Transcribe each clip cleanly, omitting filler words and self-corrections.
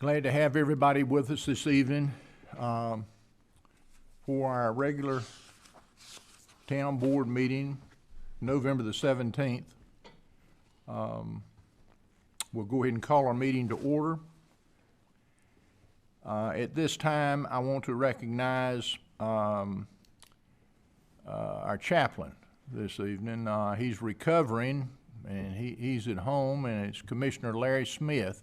Glad to have everybody with us this evening for our regular town board meeting, November the 17th. We'll go ahead and call our meeting to order. At this time, I want to recognize our chaplain this evening. He's recovering, and he's at home, and it's Commissioner Larry Smith,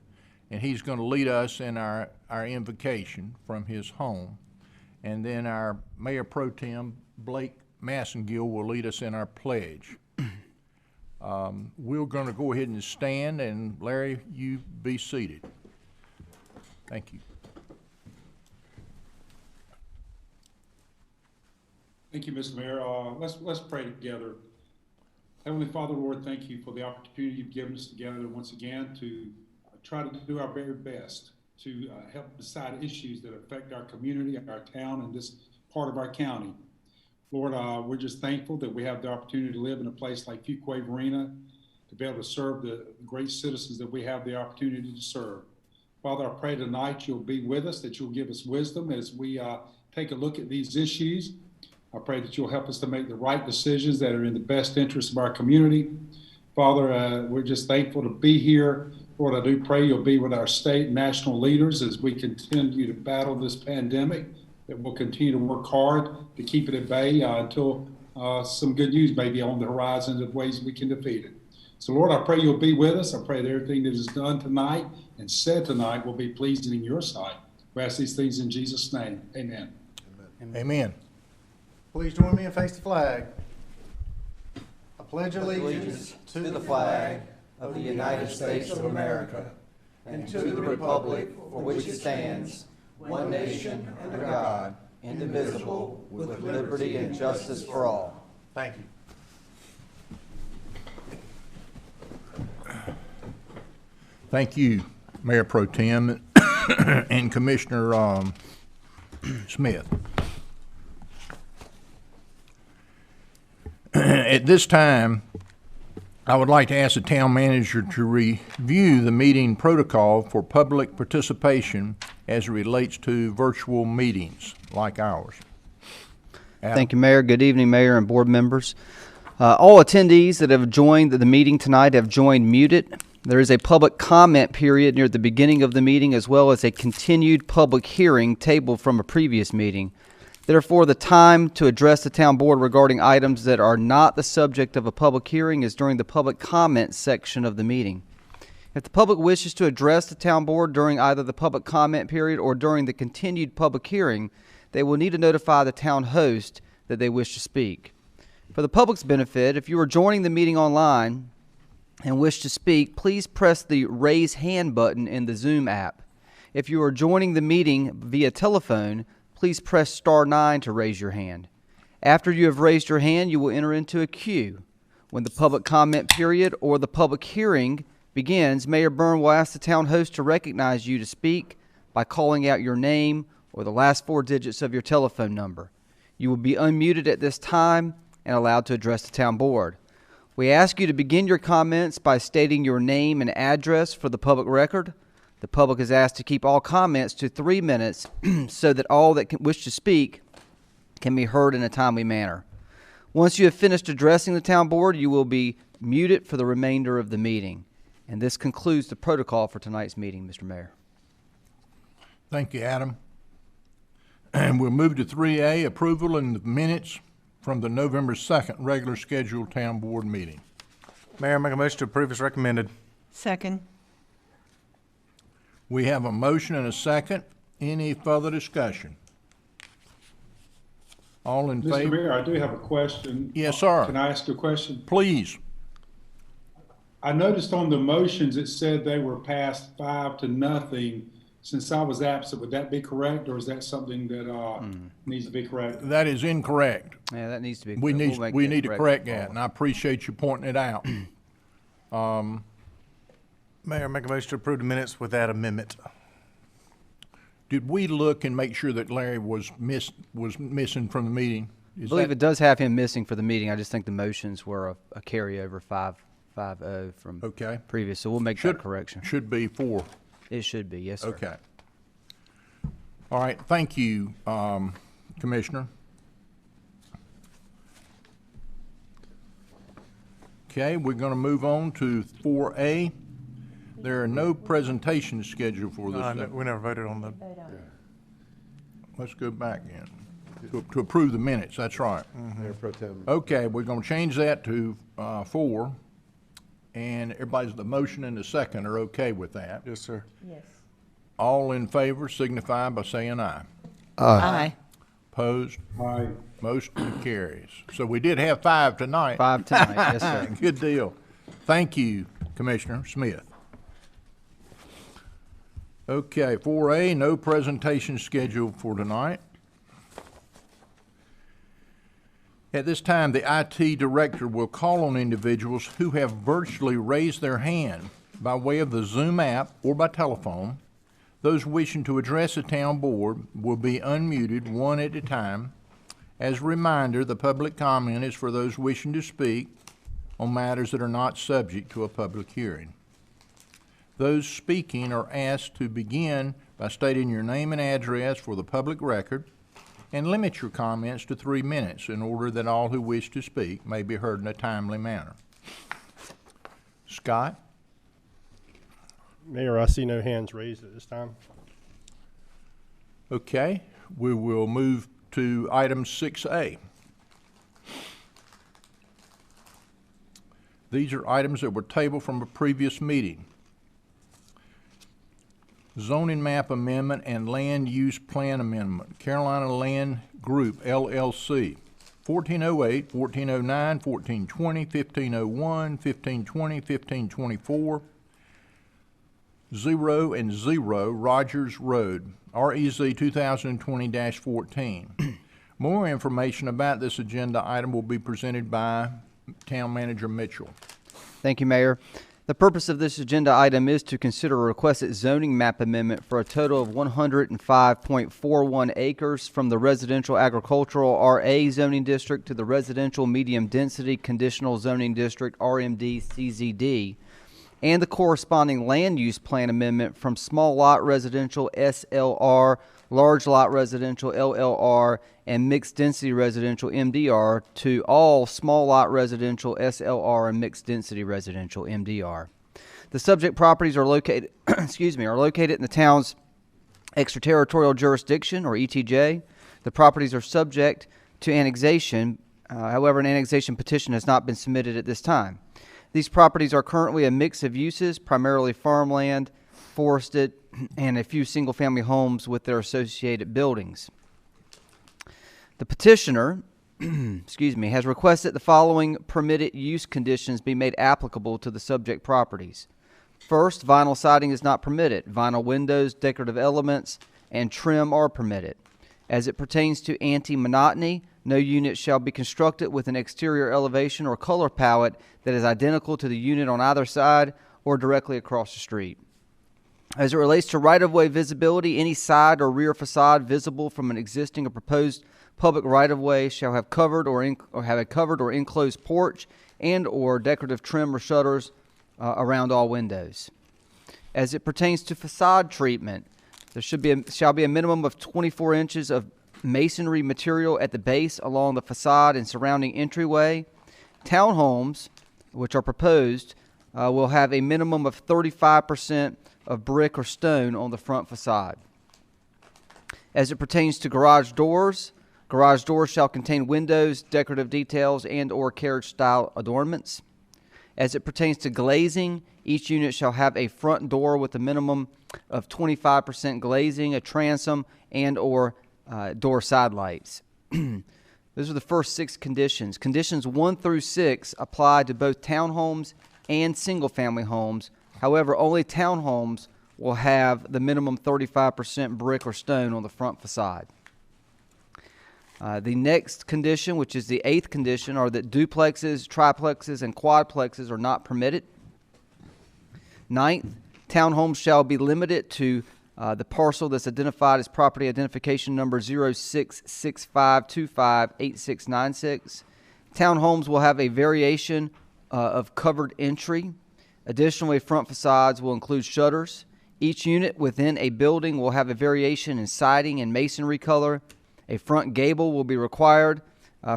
and he's going to lead us in our invocation from his home. And then our Mayor Pro Tem, Blake Massengill, will lead us in our pledge. We're going to go ahead and stand, and Larry, you be seated. Thank you. Thank you, Mr. Mayor. Let's pray together. Heavenly Father, Lord, thank you for the opportunity you've given us together once again to try to do our very best to help decide issues that affect our community, our town, and this part of our county. Lord, we're just thankful that we have the opportunity to live in a place like Fuquay-Varina, to be able to serve the great citizens that we have the opportunity to serve. Father, I pray tonight you'll be with us, that you'll give us wisdom as we take a look at these issues. I pray that you'll help us to make the right decisions that are in the best interest of our community. Father, we're just thankful to be here. Lord, I do pray you'll be with our state and national leaders as we continue to battle this pandemic, that we'll continue to work hard to keep it at bay until some good news may be on the horizon of ways we can defeat it. So, Lord, I pray you'll be with us. I pray that everything that is done tonight and said tonight will be pleasing in your sight. We ask these things in Jesus' name. Amen. Amen. Amen. Please join me in face the flag. I pledge allegiance to the flag of the United States of America and to the republic for which it stands, one nation under God, indivisible, with liberty and justice for all. Thank you. Thank you, Mayor Pro Tem and Commissioner Smith. At this time, I would like to ask the town manager to review the meeting protocol for public participation as it relates to virtual meetings like ours. Adam? Thank you, Mayor. Good evening, Mayor and board members. All attendees that have joined the meeting tonight have joined muted. There is a public comment period near the beginning of the meeting, as well as a continued public hearing tabled from a previous meeting. Therefore, the time to address the town board regarding items that are not the subject of a public hearing is during the public comment section of the meeting. If the public wishes to address the town board during either the public comment period or during the continued public hearing, they will need to notify the town host that they wish to speak. For the public's benefit, if you are joining the meeting online and wish to speak, please press the raise hand button in the Zoom app. If you are joining the meeting via telephone, please press star 9 to raise your hand. After you have raised your hand, you will enter into a queue. When the public comment period or the public hearing begins, Mayor Byrne will ask the town host to recognize you to speak by calling out your name or the last 4 digits of your telephone number. You will be unmuted at this time and allowed to address the town board. We ask you to begin your comments by stating your name and address for the public record. The public is asked to keep all comments to 3 minutes so that all that wish to speak can be heard in a timely manner. Once you have finished addressing the town board, you will be muted for the remainder of the meeting. And this concludes the protocol for tonight's meeting, Mr. Mayor. Thank you, Adam. And we'll move to 3A, approval in the minutes from the November 2nd regular scheduled town board meeting. Mayor, make a motion to approve as recommended. Second. We have a motion and a second. Any further discussion? All in Mr. favor? Mayor, I do have a question. Yes, sir. Can I ask a question? Please. I noticed on the motions it said they were passed 5-0. Since I was absent, would that be correct, or is that something that needs to be corrected? That is incorrect. Yeah, that needs to be. We need to correct that, and I appreciate you pointing it out. Mayor, make a motion to approve the minutes with that amendment. Did we look and make sure that Larry was missing from the meeting? I believe it does have him missing for the meeting. I just think the motions were a carryover 5-0 from previous, so we'll make that correction. Should be 4. It should be, yes, sir. Okay. All right, thank you, Commissioner. Okay, we're going to move on to 4A. There are no presentations scheduled for this. We never voted on the, Let's go back in to approve the minutes. That's right. Mayor Pro Tem. Okay, we're going to change that to 4, and everybody's, the motion and the second are okay with that. yes, sir. Yes. All in favor signify by saying aye. Aye. Opposed? Aye. Motion carries. So we did have 5 tonight. 5 tonight, yes, sir. Good deal. Thank you, Commissioner Smith. Okay, 4A, no presentation scheduled for tonight. At this time, the IT Director will call on individuals who have virtually raised their hand by way of the Zoom app or by telephone. Those wishing to address the town board will be unmuted one at a time. As a reminder, the public comment is for those wishing to speak on matters that are not subject to a public hearing. Those speaking are asked to begin by stating your name and address for the public record and limit your comments to 3 minutes in order that all who wish to speak may be heard in a timely manner. Scott? Mayor, I see no hands raised at this time. Okay, we will move to item 6A. These are items that were tabled from a previous meeting. Zoning map amendment and land use plan amendment, Carolina Land Group, LLC. 1408, 1409, 1420, 1501, 1520, 1524, 0 and 0 Rogers Road, REZ 2020-14. More information about this agenda item will be presented by Town Manager Mitchell. Thank you, Mayor. The purpose of this agenda item is to consider a requested zoning map amendment for a total of 105.41 acres from the residential agricultural RA zoning district to the residential medium density conditional zoning district RMD CZD, and the corresponding land use plan amendment from small lot residential SLR, large lot residential LLR, and mixed density residential MDR to all small lot residential SLR and mixed density residential MDR. The subject properties are located, are located in the town's extraterritorial jurisdiction, or ETJ. The properties are subject to annexation. However, an annexation petition has not been submitted at this time. These properties are currently a mix of uses, primarily farmland, forested, and a few single-family homes with their associated buildings. The petitioner, has requested the following permitted use conditions be made applicable to the subject properties. First, vinyl siding is not permitted. Vinyl windows, decorative elements, and trim are permitted. As it pertains to anti-monotony, no unit shall be constructed with an exterior elevation or color palette that is identical to the unit on either side or directly across the street. As it relates to right-of-way visibility, any side or rear facade visible from an existing or proposed public right-of-way shall have covered or have a covered or enclosed porch and or decorative trim or shutters around all windows. As it pertains to facade treatment, there shall be a minimum of 24 inches of masonry material at the base along the facade and surrounding entryway. Townhomes, which are proposed, will have a minimum of 35% of brick or stone on the front facade. As it pertains to garage doors shall contain windows, decorative details, and or carriage-style adornments. As it pertains to glazing, each unit shall have a front door with a minimum of 25% glazing, a transom, and or door side lights. Those are the first 6 conditions. Conditions 1 through 6 apply to both townhomes and single-family homes. However, only townhomes will have the minimum 35% brick or stone on the front facade. The next condition, which is the 8th condition, are that duplexes, triplexes, and quadplexes are not permitted. 9th, townhomes shall be limited to the parcel that's identified as property identification number 0665258696. Townhomes will have a variation of covered entry. Additionally, front facades will include shutters. Each unit within a building will have a variation in siding and masonry color. A front gable will be required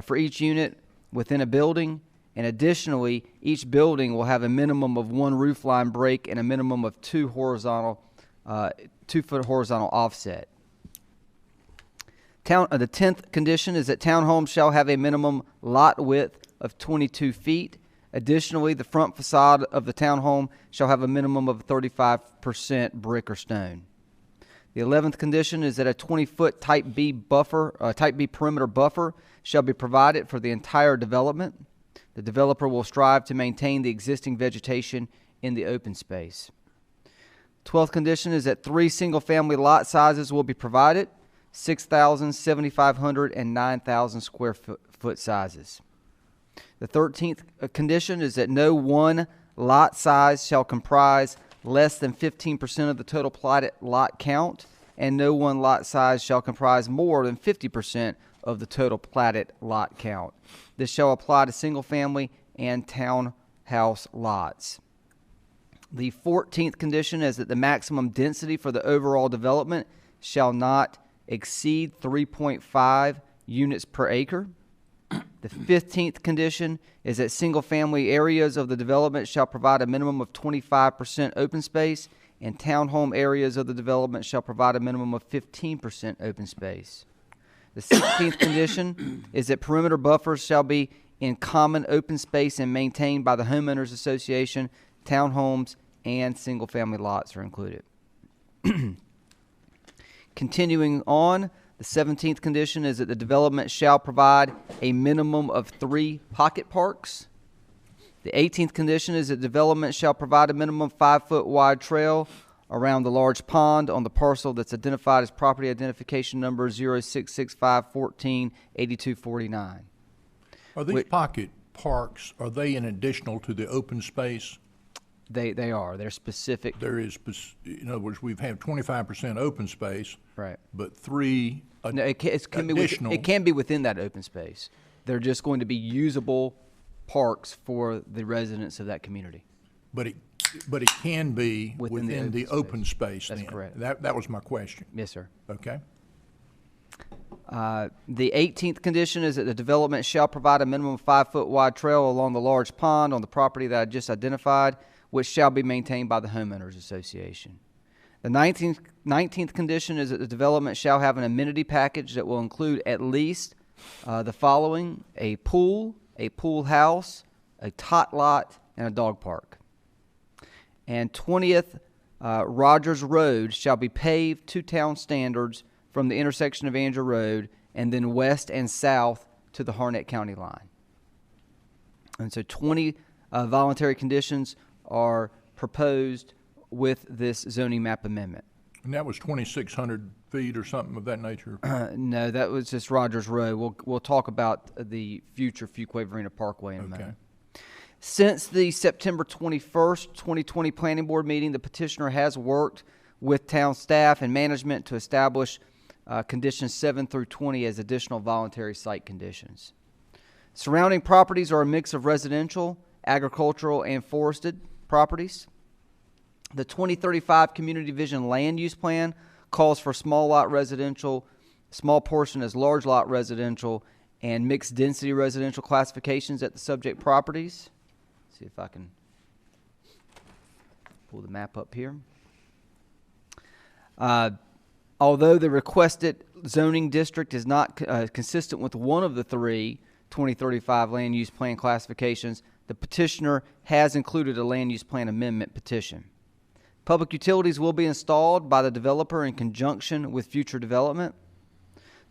for each unit within a building. And additionally, each building will have a minimum of 1 roofline break and a minimum of 2 foot horizontal offset. The 10th condition is that townhomes shall have a minimum lot width of 22 feet. Additionally, the front facade of the townhome shall have a minimum of 35% brick or stone. The 11th condition is that a 20-foot Type B perimeter buffer shall be provided for the entire development. The developer will strive to maintain the existing vegetation in the open space. 12th condition is that 3 single-family lot sizes will be provided, 6,000, 7,500, and 9,000 square foot sizes. The 13th condition is that no one lot size shall comprise less than 15% of the total platted lot count, and no one lot size shall comprise more than 50% of the total platted lot count. This shall apply to single-family and townhouse lots. The 14th condition is that the maximum density for the overall development shall not exceed 3.5 units per acre. The 15th condition is that single-family areas of the development shall provide a minimum of 25% open space, and townhome areas of the development shall provide a minimum of 15% open space. The 16th condition is that perimeter buffers shall be in common open space and maintained by the homeowners association. Townhomes and single-family lots are included. Continuing on, the 17th condition is that the development shall provide a minimum of 3 pocket parks. The 18th condition is that development shall provide a minimum 5-foot wide trail around the large pond on the parcel that's identified as property identification number 0665148249. Are these pocket parks, are they in additional to the open space? They are. They're specific. There is, in other words, we've had 25% open space. Right. But 3 No, it additional. it can be within that open space. They're just going to be usable parks for the residents of that community. But it can be within the open space. That's then. correct. That was my question. Yes, sir. Okay. The 18th condition is that the development shall provide a minimum 5-foot wide trail along the large pond on the property that I just identified, which shall be maintained by the homeowners association. The 19th condition is that the development shall have an amenity package that will include at least the following: a pool house, a tot lot, and a dog park. And 20th, Rogers Road shall be paved to town standards from the intersection of Andrew Road and then west and south to the Harnett County line. And so 20 voluntary conditions are proposed with this zoning map amendment. And that was 2,600 feet or something of that nature? No, that was just Rogers Road. We'll talk about the future Fuquay-Varina Parkway in a moment. Since the September 21st, 2020 Planning Board meeting, the petitioner has worked with town staff and management to establish conditions 7 through 20 as additional voluntary site conditions. Surrounding properties are a mix of residential, agricultural, and forested properties. The 2035 Community Vision Land Use Plan calls for small lot residential, small portion as large lot residential, and mixed density residential classifications at the subject properties. See if I can pull the map up here. Although the requested zoning district is not consistent with one of the 3 2035 land use plan classifications, the petitioner has included a land use plan amendment petition. Public utilities will be installed by the developer in conjunction with future development.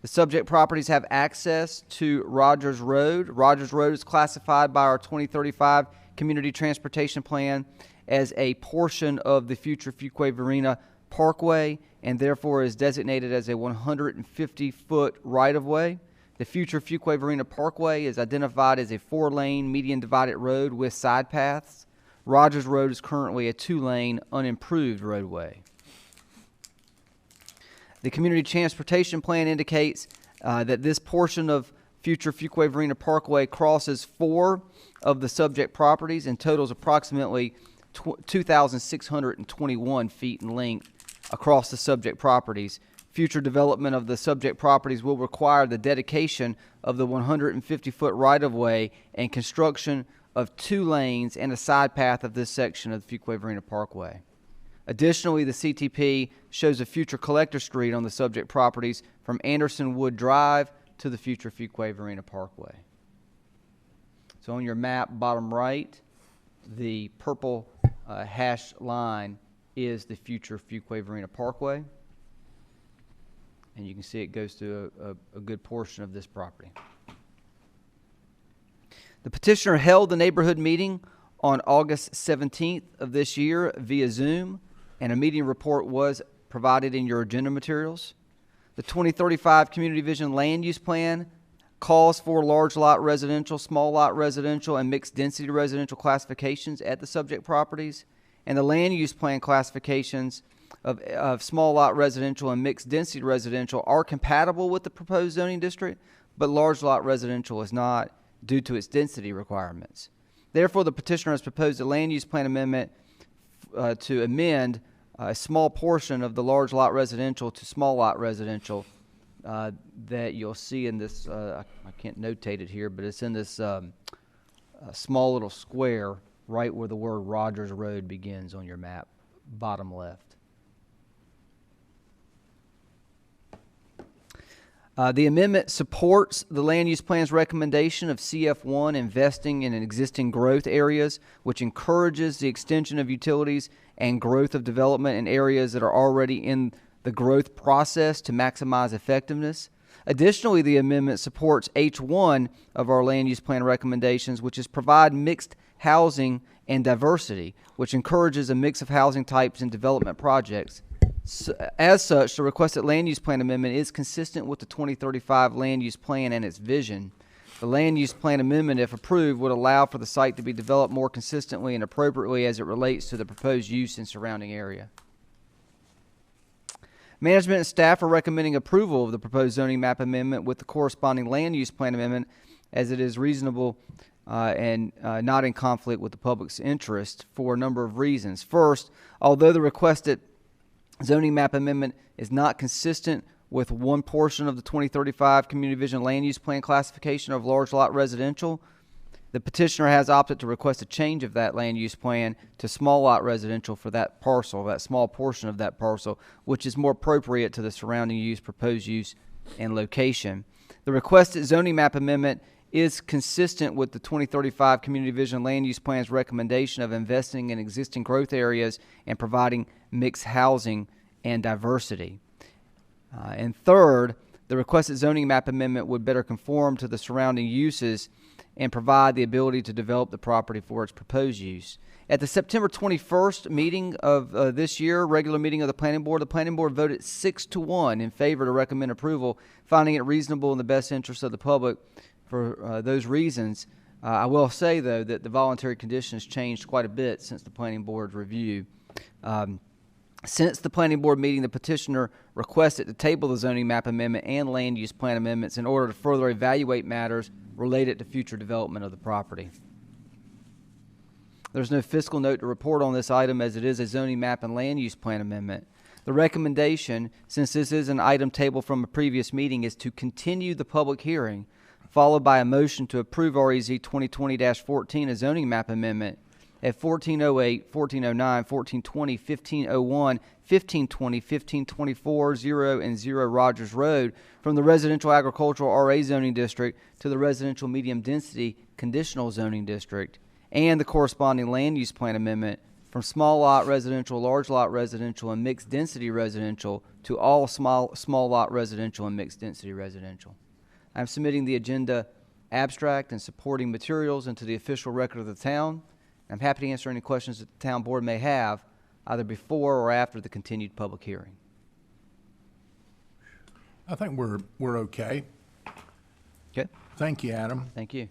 The subject properties have access to Rogers Road. Rogers Road is classified by our 2035 Community Transportation Plan as a portion of the future Fuquay-Varina Parkway and therefore is designated as a 150-foot right-of-way. The future Fuquay-Varina Parkway is identified as a 4-lane median divided road with side paths. Rogers Road is currently a 2-lane unimproved roadway. The Community Transportation Plan indicates that this portion of future Fuquay-Varina Parkway crosses 4 of the subject properties and totals approximately 2,621 feet in length across the subject properties. Future development of the subject properties will require the dedication of the 150-foot right-of-way and construction of 2 lanes and a side path of this section of the Fuquay-Varina Parkway. Additionally, the CTP shows a future collector street on the subject properties from Anderson Wood Drive to the future Fuquay-Varina Parkway. So on your map, bottom right, the purple hashed line is the future Fuquay-Varina Parkway. And you can see it goes through a good portion of this property. The petitioner held the neighborhood meeting on August 17th of this year via Zoom, and a meeting report was provided in your agenda materials. The 2035 Community Vision Land Use Plan calls for large lot residential, small lot residential, and mixed density residential classifications at the subject properties, and the land use plan classifications of small lot residential and mixed density residential are compatible with the proposed zoning district, but large lot residential is not due to its density requirements. Therefore, the petitioner has proposed a land use plan amendment to amend a small portion of the large lot residential to small lot residential that you'll see in this, I can't notate it here, but it's in this small little square right where the word Rogers Road begins on your map, bottom left. The amendment supports the land use plan's recommendation of CF1 investing in existing growth areas, which encourages the extension of utilities and growth of development in areas that are already in the growth process to maximize effectiveness. Additionally, the amendment supports H1 of our land use plan recommendations, which is provide mixed housing and diversity, which encourages a mix of housing types in development projects. As such, the requested land use plan amendment is consistent with the 2035 land use plan and its vision. The land use plan amendment, if approved, would allow for the site to be developed more consistently and appropriately as it relates to the proposed use in surrounding area. Management and staff are recommending approval of the proposed zoning map amendment with the corresponding land use plan amendment, as it is reasonable and not in conflict with the public's interest for a number of reasons. First, although the requested zoning map amendment is not consistent with one portion of the 2035 Community Vision Land Use Plan classification of large lot residential, the petitioner has opted to request a change of that land use plan to small lot residential for that parcel, that small portion of that parcel, which is more appropriate to the surrounding use, proposed use, and location. The requested zoning map amendment is consistent with the 2035 Community Vision Land Use Plan's recommendation of investing in existing growth areas and providing mixed housing and diversity. And third, the requested zoning map amendment would better conform to the surrounding uses and provide the ability to develop the property for its proposed use. At the September 21st meeting of this year, regular meeting of the Planning Board voted 6-1 in favor to recommend approval, finding it reasonable in the best interest of the public. For those reasons, I will say, though, that the voluntary conditions changed quite a bit since the Planning Board's review. Since the Planning Board meeting, the petitioner requested to table the zoning map amendment and land use plan amendments in order to further evaluate matters related to future development of the property. There's no fiscal note to report on this item, as it is a zoning map and land use plan amendment. The recommendation, since this is an item tabled from a previous meeting, is to continue the public hearing, followed by a motion to approve REZ 2020-14, a zoning map amendment at 1408, 1409, 1420, 1501, 1520, 1524, 0, and 0 Rogers Road from the residential agricultural RA zoning district to the residential medium density conditional zoning district, and the corresponding land use plan amendment from small lot residential, large lot residential, and mixed density residential to all small lot residential and mixed density residential. I'm submitting the agenda abstract and supporting materials into the official record of the town. I'm happy to answer any questions that the town board may have, either before or after the continued public hearing. I think we're okay. Okay. Thank you, Adam. Thank you.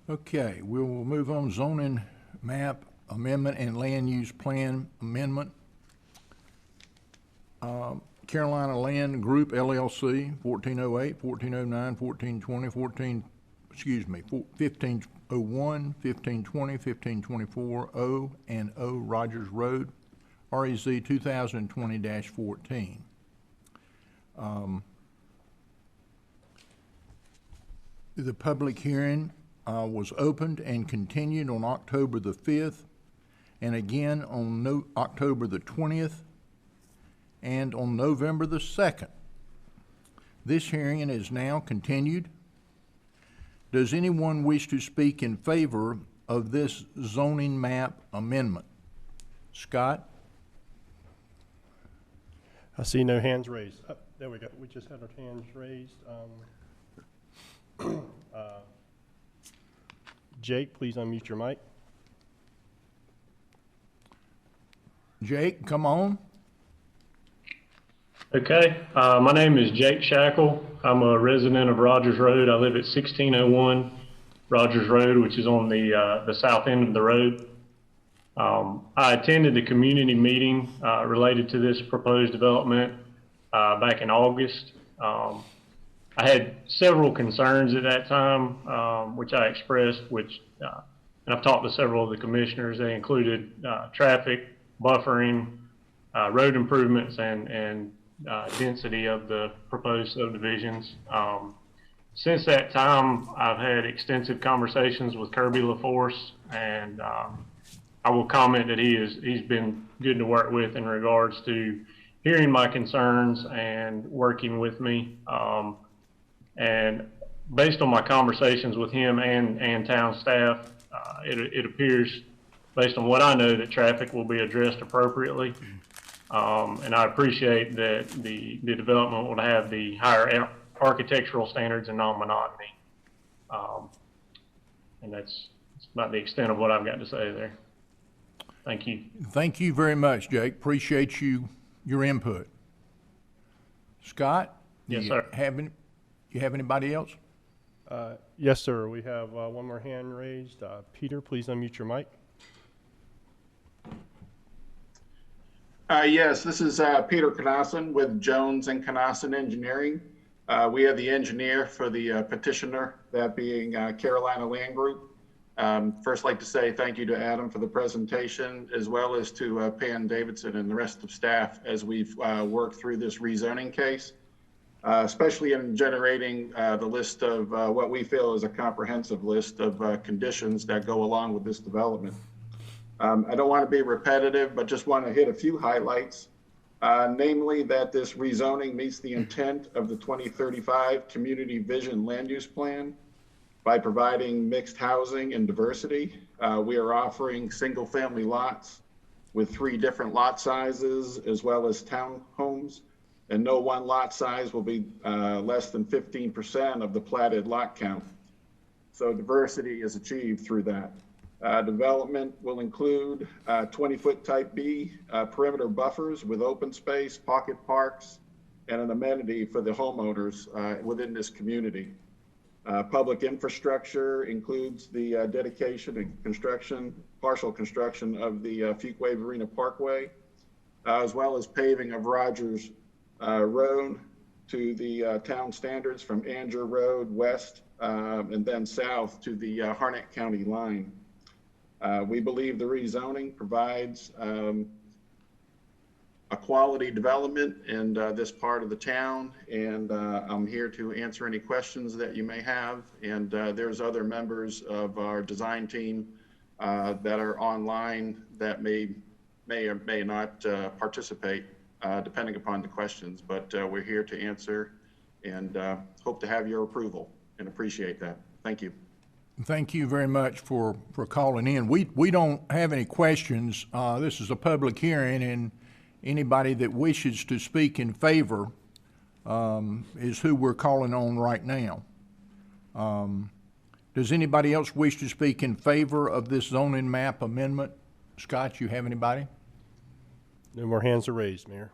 Okay, we will move on. Zoning map amendment and land use plan amendment. Carolina Land Group LLC, 1408, 1409, 1420, 15 01, 1520, 1524, O and O Rogers Road, REZ 2020-14. The public hearing was opened and continued on October the 5th, and again on October the 20th, and on November the 2nd. This hearing is now continued. Does anyone wish to speak in favor of this zoning map amendment? Scott? I see no hands raised. Oh, there we go. We just had our hands raised. Jake, please unmute your mic. Jake, come on. Okay, my name is Jake Shackle. I'm a resident of Rogers Road. I live at 1601 Rogers Road, which is on the south end of the road. I attended the community meeting related to this proposed development back in August. I had several concerns at that time, which I expressed, and I've talked to several of the commissioners. They included traffic, buffering, road improvements, and density of the proposed subdivisions. Since that time, I've had extensive conversations with Kirby LaForce, and I will comment that he's been good to work with in regards to hearing my concerns and working with me. And based on my conversations with him and town staff, it appears, based on what I know, that traffic will be addressed appropriately. And I appreciate that the development will have the higher architectural standards and non-monotony. And that's about the extent of what I've got to say there. Thank you. Thank you very much, Jake. Appreciate your input. Scott? Yes, do sir. You have anybody else? Yes, sir. We have one more hand raised. Peter, please unmute your mic. Yes, this is Peter Canasson with Jones and Canasson Engineering. We are the engineer for the petitioner, that being Carolina Land Group. First, like to say thank you to Adam for the presentation, as well as to Pam Davidson and the rest of staff as we've worked through this rezoning case, especially in generating the list of what we feel is a comprehensive list of conditions that go along with this development. I don't want to be repetitive, but just want to hit a few highlights, namely that this rezoning meets the intent of the 2035 Community Vision Land Use Plan by providing mixed housing and diversity. We are offering single-family lots with 3 different lot sizes, as well as townhomes, and no one lot size will be less than 15% of the platted lot count. So diversity is achieved through that. Development will include 20-foot type B perimeter buffers with open space, pocket parks, and an amenity for the homeowners within this community. Public infrastructure includes the dedication and construction, partial construction of the Fuquay-Varina Parkway, as well as paving of Rogers Road to the town standards from Anger Road west and then south to the Harnett County line. We believe the rezoning provides a quality development in this part of the town, and I'm here to answer any questions that you may have. And there's other members of our design team that are online that may or may not participate, depending upon the questions. But we're here to answer, and hope to have your approval, and appreciate that. Thank you. Thank you very much for calling in. We don't have any questions. This is a public hearing, and anybody that wishes to speak in favor is who we're calling on right now. Does anybody else wish to speak in favor of this zoning map amendment? Scott, you have anybody? No more hands are raised, Mayor.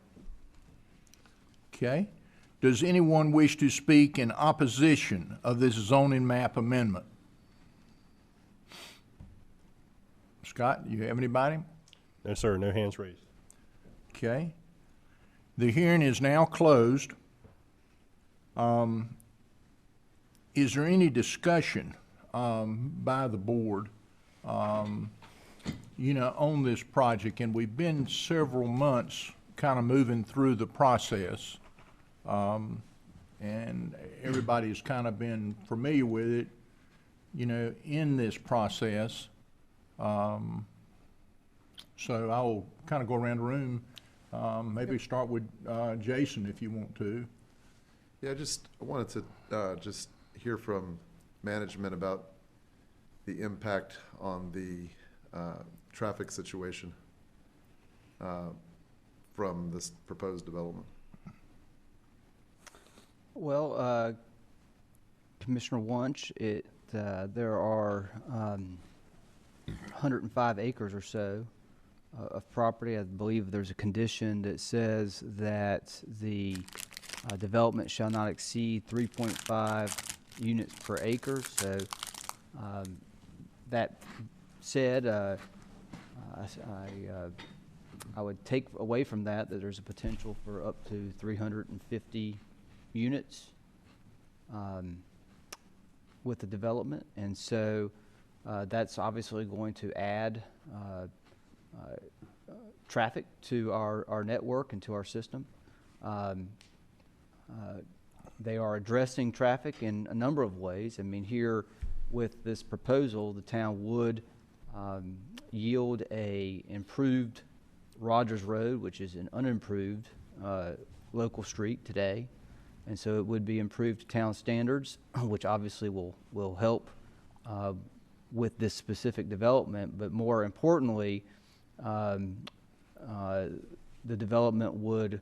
Okay. Does anyone wish to speak in opposition of this zoning map amendment? Scott, do you have anybody? No, sir. No hands raised. Okay. The hearing is now closed. Is there any discussion by the board, you know, on this project, and we've been several months kind of moving through the process. And everybody's kind of been familiar with it, you know, in this process. So I'll kind of go around the room, maybe start with Jason if you want to. Yeah, I wanted to just hear from management about the impact on the traffic situation from this proposed development. Well, Commissioner Wunsch, there are 105 acres or so of property. I believe there's a condition that says that the development shall not exceed 3.5 units per acre. So that said, I would take away from that there's a potential for up to 350 units with the development, and so that's obviously going to add traffic to our network and to our system. They are addressing traffic in a number of ways. I mean, here with this proposal, the town would yield a improved Rogers Road, which is an unimproved local street today. And so it would be improved to town standards, which obviously will help with this specific development. But more importantly, the development would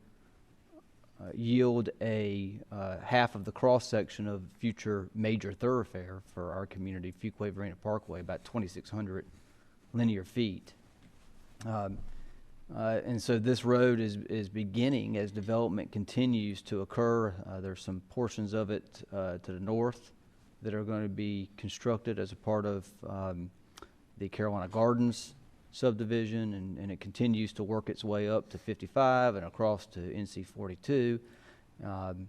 yield a half of the cross-section of future major thoroughfare for our community, Fuquay-Varina Parkway, about 2,600 linear feet. And so this road is beginning as development continues to occur. There's some portions of it to the north that are going to be constructed as a part of the Carolina Gardens subdivision, and it continues to work its way up to 55 and across to NC 42. And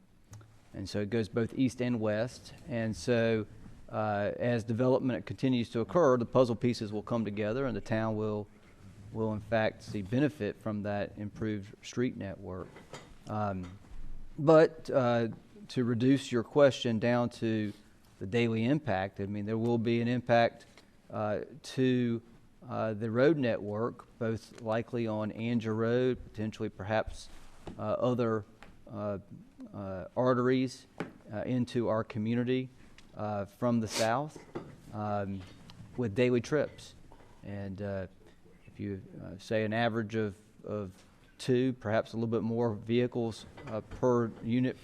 so it goes both east and west. And so as development continues to occur, the puzzle pieces will come together, and the town will in fact see benefit from that improved street network. But to reduce your question down to the daily impact, I mean, there will be an impact to the road network, both likely on Angia Road, potentially perhaps other arteries into our community from the south with daily trips. And if you say an average of 2, perhaps a little bit more vehicles per unit,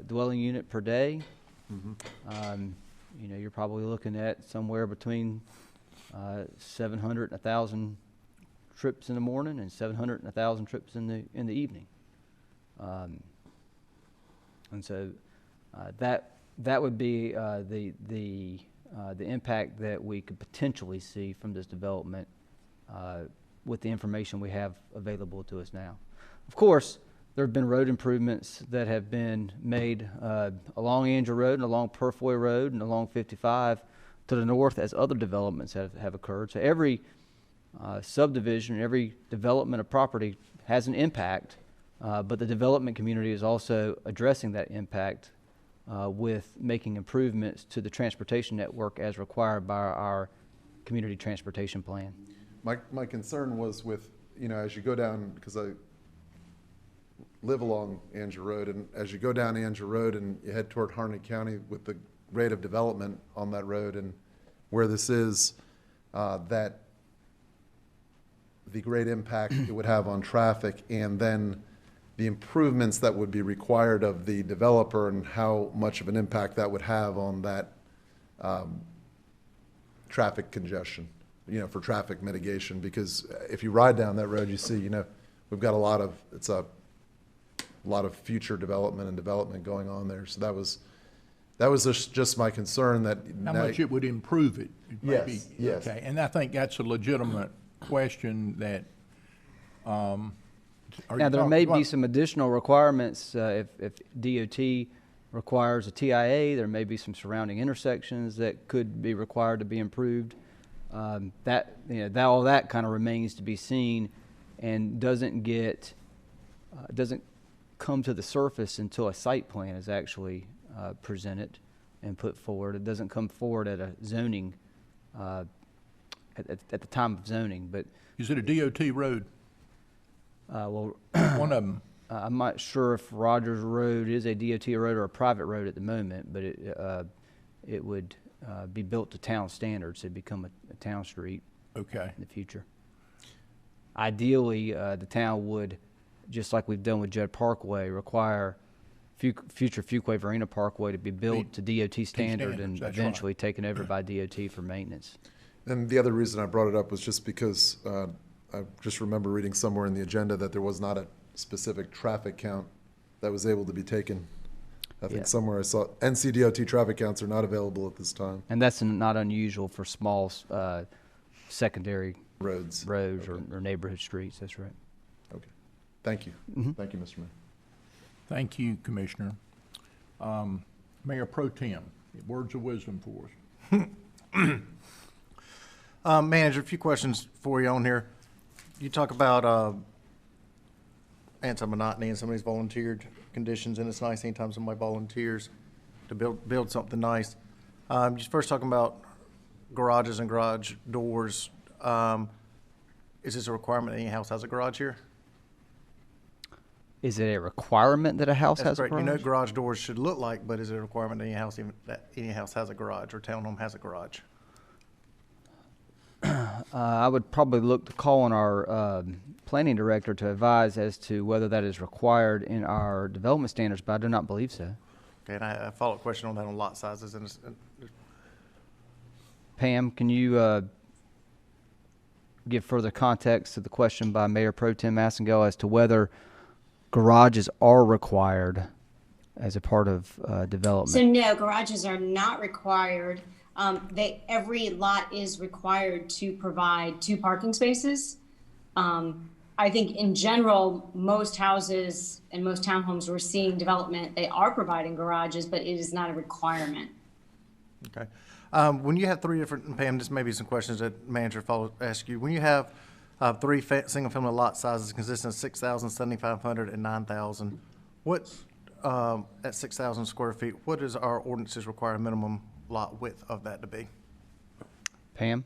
dwelling unit per day, you know, you're probably looking at somewhere between 700 and 1,000 trips in the morning and 700 and 1,000 trips in the evening. And so that would be the impact that we could potentially see from this development with the information we have available to us now. Of course, there have been road improvements that have been made along Angia Road and along Purfoy Road and along 55 to the north as other developments have occurred. So every subdivision, every development of property has an impact, but the development community is also addressing that impact with making improvements to the transportation network as required by our community transportation plan. My concern was with, you know, as you go down, because I live along Angia Road, and as you go down Angia Road and you head toward Harney County with the rate of development on that road and where this is, that the great impact it would have on traffic, and then the improvements that would be required of the developer and how much of an impact that would have on that traffic congestion, you know, for traffic mitigation. Because if you ride down that road, you see, you know, we've got a lot of future development and development going on there. So that was just my concern that How much it would improve it. Yes, yes. Okay, and I think that's a legitimate question that, Now, there may be some additional requirements if DOT requires a TIA. There may be some surrounding intersections that could be required to be improved. All that kind of remains to be seen, and doesn't come to the surface until a site plan is actually presented and put forward. It doesn't come forward at a zoning at the time of zoning. But Is it a DOT road? well, One of them. I'm not sure if Rogers Road is a DOT road or a private road at the moment, but it would be built to town standards. It'd become a town street Okay. in the future. Ideally, the town would, just like we've done with Judd Parkway, require future Fuquay-Varina Parkway to be built to DOT standard and that's eventually right. taken over by DOT for maintenance. And the other reason I brought it up was just because I just remember reading somewhere in the agenda that there was not a specific traffic count that was able to be taken. I think Yeah. somewhere I saw NCDOT traffic counts are not available at this time. And that's not unusual for small secondary Roads. roads Okay. or neighborhood streets. That's right. Okay. Thank you. Mhm. Thank you, Mr. Mayor. Thank you, Commissioner. Mayor Pro Tem, words of wisdom for us. Manager, a few questions for you on here. You talk about anti-monotony and somebody's volunteered conditions, and it's nice anytime somebody volunteers to build something nice. Just first talking about garages and garage doors. Is this a requirement any house has a garage here? Is it a requirement that a house That's has a correct. garage? You know what garage doors should look like, but is it a requirement that any house has a garage or townhome has a garage? I would probably look to call on our planning director to advise as to whether that is required in our development standards, but I do not believe so. Okay, and I have a follow-up question on that on lot sizes and Pam, can you give further context to the question by Mayor Pro Tem Massengale as to whether garages are required as a part of development? So no, garages are not required. Every lot is required to provide 2 parking spaces. I think in general, most houses and most townhomes we're seeing development, they are providing garages, but it is not a requirement. Okay. When you have 3 different, and Pam, this may be some questions that manager ask you. When you have 3 single-family lot sizes consisting of 6,000, 7,500, and 9,000, what, at 6,000 square feet, what does our ordinances require a minimum lot width of that to be? Pam?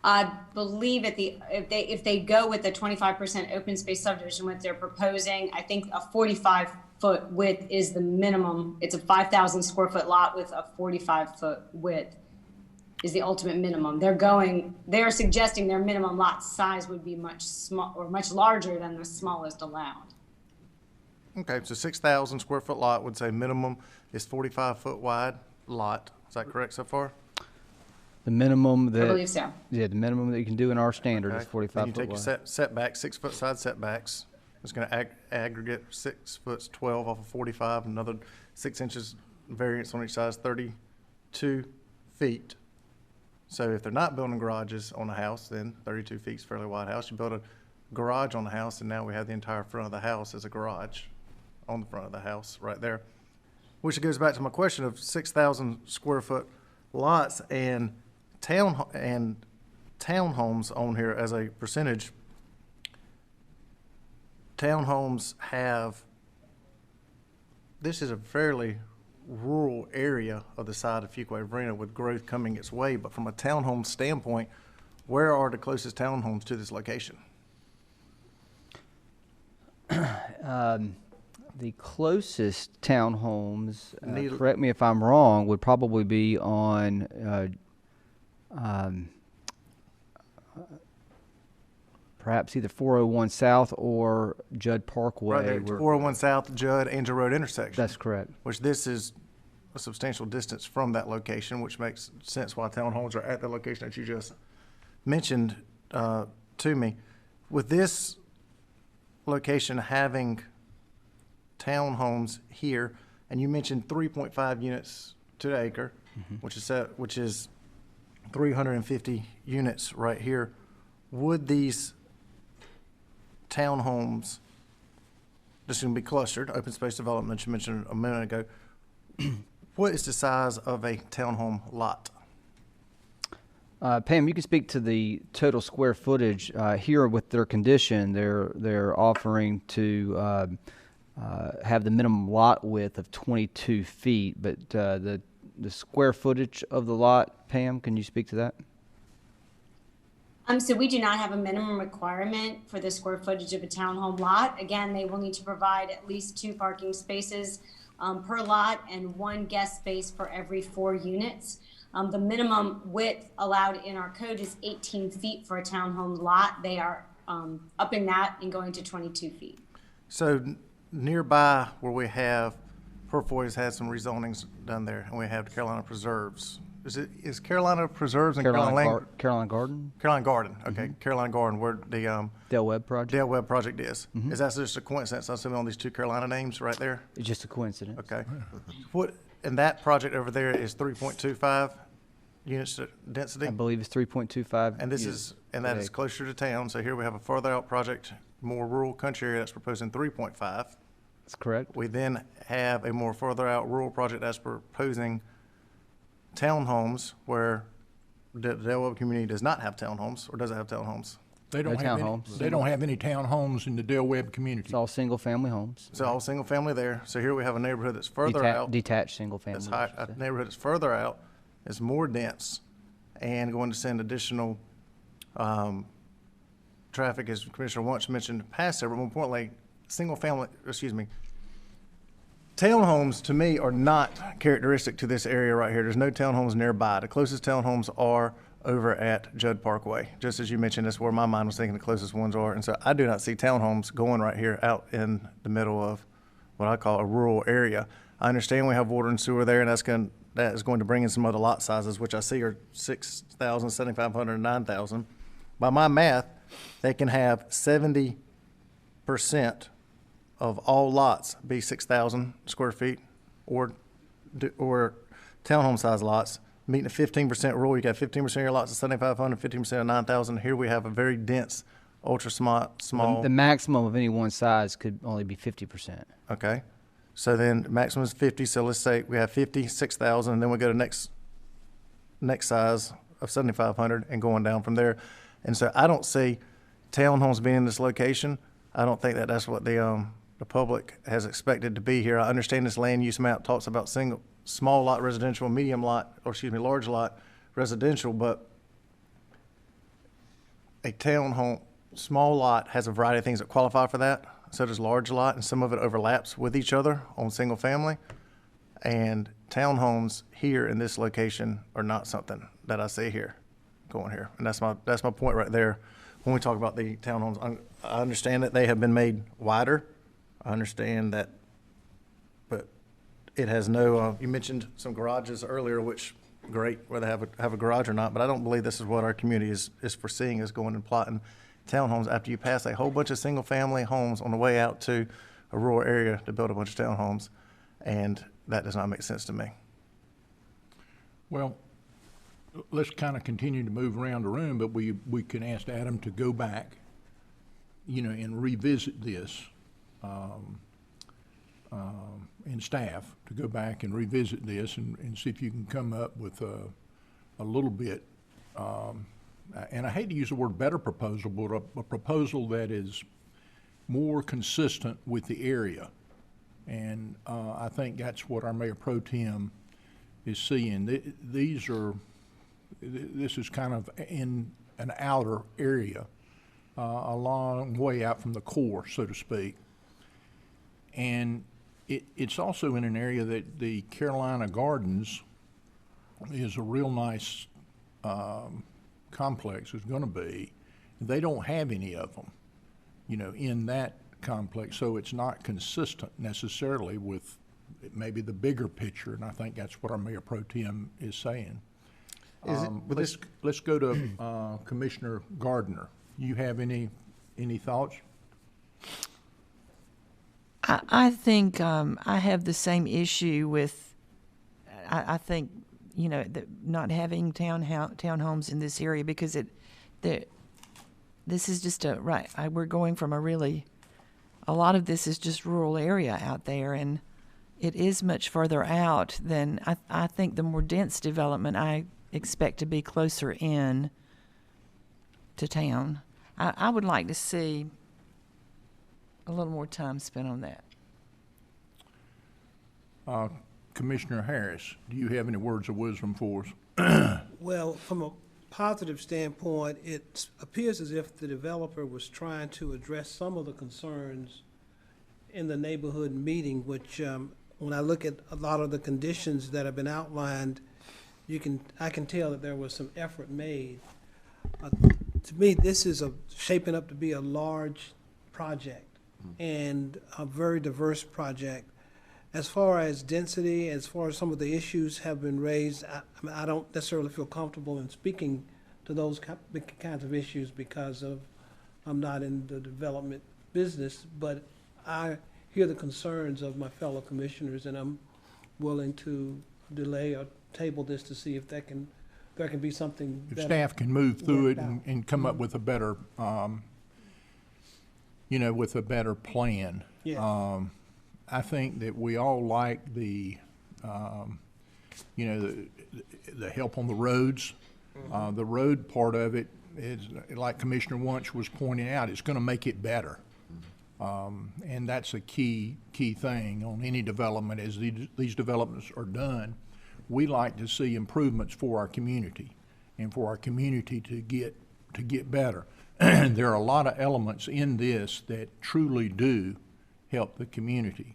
I believe if they go with the 25% open space subdivision, what they're proposing, I think a 45-foot width is the minimum. It's a 5,000 square foot lot with a 45-foot width is the ultimate minimum. They're suggesting their minimum lot size would be much larger than the smallest allowed. Okay, so 6,000 square foot lot would say minimum is 45-foot wide lot. Is that correct so far? The minimum that... I believe so. Yeah, the minimum that you can do in our standard is Okay. 45 Then you foot take wide. your setback, 6-foot side setbacks. It's going to aggregate 6 foot 12 off of 45, another 6 inches variance on each side is 32 feet. So if they're not building garages on a house, then 32 feet is a fairly wide house. You build a garage on the house, and now we have the entire front of the house as a garage on the front of the house right there. Which goes back to my question of 6,000 square foot lots and townhomes on here as a percentage. Townhomes have, this is a fairly rural area of the side of Fuquay-Varina with growth coming its way, but from a townhome standpoint, where are the closest townhomes to this location? The closest townhomes, Need- correct me if I'm wrong, would probably be on perhaps either 401 South or Judd Parkway. Right there, where- 401 South, Judd, Angel Road intersection. That's correct. Which this is a substantial distance from that location, which makes sense why townhomes are at the location that you just mentioned to me. With this location having townhomes here, and you mentioned 3.5 units to the acre, which is 350 units right here. Would these townhomes, This is going to be clustered, open space development you mentioned a minute ago. What is the size of a townhome lot? Pam, you can speak to the total square footage. Here with their condition, they're offering to have the minimum lot width of 22 feet, but the square footage of the lot, Pam, can you speak to that? So we do not have a minimum requirement for the square footage of a townhome lot. Again, they will need to provide at least 2 parking spaces per lot and 1 guest space for every 4 units. The minimum width allowed in our code is 18 feet for a townhome lot. They are upping that and going to 22 feet. So nearby where we have, Purfoy's had some rezonings done there, and we have the Carolina Preserves. Is Carolina Preserves and Carolina Garden? Carolina Garden, okay. Carolina Garden, where the Dale Webb project? Dale Webb project is. Is that just a coincidence? I'm assuming on these 2 Carolina names right there? It's just a coincidence. Okay. And that project over there is 3.25 units density? I believe it's 3.25. And that is closer to town. So here we have a further out project, more rural country area that's proposing 3.5. That's correct. We then have a more further out rural project that's proposing townhomes where the Dale Webb community does not have townhomes, or does it have townhomes? They don't No have townhomes. they don't have any townhomes in the Dale Webb community. It's all single-family homes. So all single family there. So here we have a neighborhood that's further out. Detached single-family. That's high, a neighborhood that's further out, is more dense, and going to send additional traffic, as Commissioner Wunsch mentioned, past there. But more importantly, townhomes to me are not characteristic to this area right here. There's no townhomes nearby. The closest townhomes are over at Judd Parkway. Just as you mentioned, that's where my mind was thinking the closest ones are. And so I do not see townhomes going right here out in the middle of what I call a rural area. I understand we have water and sewer there, and that is going to bring in some other lot sizes, which I see are 6,000, 7,500, 9,000. By my math, they can have 70% of all lots be 6,000 square feet, or townhome size lots. Meeting a 15% rule, you got 15% of your lots at 7,500, 15% of 9,000. Here we have a very dense, ultra small. The maximum of any one size could only be 50%. Okay. So then maximum is 50. So let's say we have 50, 6,000, and then we go to next size of 7,500 and going down from there. And so I don't see townhomes being in this location. I don't think that's what the public has expected to be here. I understand this land use map talks about small lot residential, large lot residential, but a townhome, small lot has a variety of things that qualify for that. So does large lot, and some of it overlaps with each other on single family. And townhomes here in this location are not something that I see here, going here. And that's my point right there. When we talk about the townhomes, I understand that they have been made wider. I understand that, but it has no, you mentioned some garages earlier, which great, whether they have a garage or not, but I don't believe this is what our community is foreseeing, is going and plotting townhomes after you pass a whole bunch of single family homes on the way out to a rural area to build a bunch of townhomes. And that does not make sense to me. Well, let's kind of continue to move around the room, but we can ask Adam to go back, and revisit this, and staff to go back and revisit this and see if you can come up with a little bit, and I hate to use the word better proposal, but a proposal that is more consistent with the area. And I think that's what our Mayor Pro Tem is seeing. This is kind of in an outer area, a long way out from the core, so to speak. And it's also in an area that the Carolina Gardens is a real nice complex, is going to be. They don't have any of them, in that complex, so it's not consistent necessarily with maybe the bigger picture, and I think that's what our Mayor Pro Tem is saying. Let's go to Commissioner Gardner. You have any thoughts? I think I have the same issue with. I think not having townhomes in this area, because this is just we're going from a a lot of this is just rural area out there, and it is much further out than I think the more dense development I expect to be closer in to town. I would like to see a little more time spent on that. Commissioner Harris, do you have any words of wisdom for us? Well, from a positive standpoint, it appears as if the developer was trying to address some of the concerns in the neighborhood meeting, which, when I look at a lot of the conditions that have been outlined, I can tell that there was some effort made. To me, this is shaping up to be a large project and a very diverse project. As far as density, as far as some of the issues have been raised, I don't necessarily feel comfortable in speaking to those kinds of issues because I'm not in the development business, but I hear the concerns of my fellow commissioners, and I'm willing to delay or table this to see if there can be something If better staff can move through it worked out. and come up with a better, with a better plan. Yeah. I think that we all like the help on the roads. The road part of it is, like Commissioner Wunsch was pointing out, it's gonna make it better. And that's a key thing on any development. As these developments are done, we like to see improvements for our community and for our community to get better. There are a lot of elements in this that truly do help the community.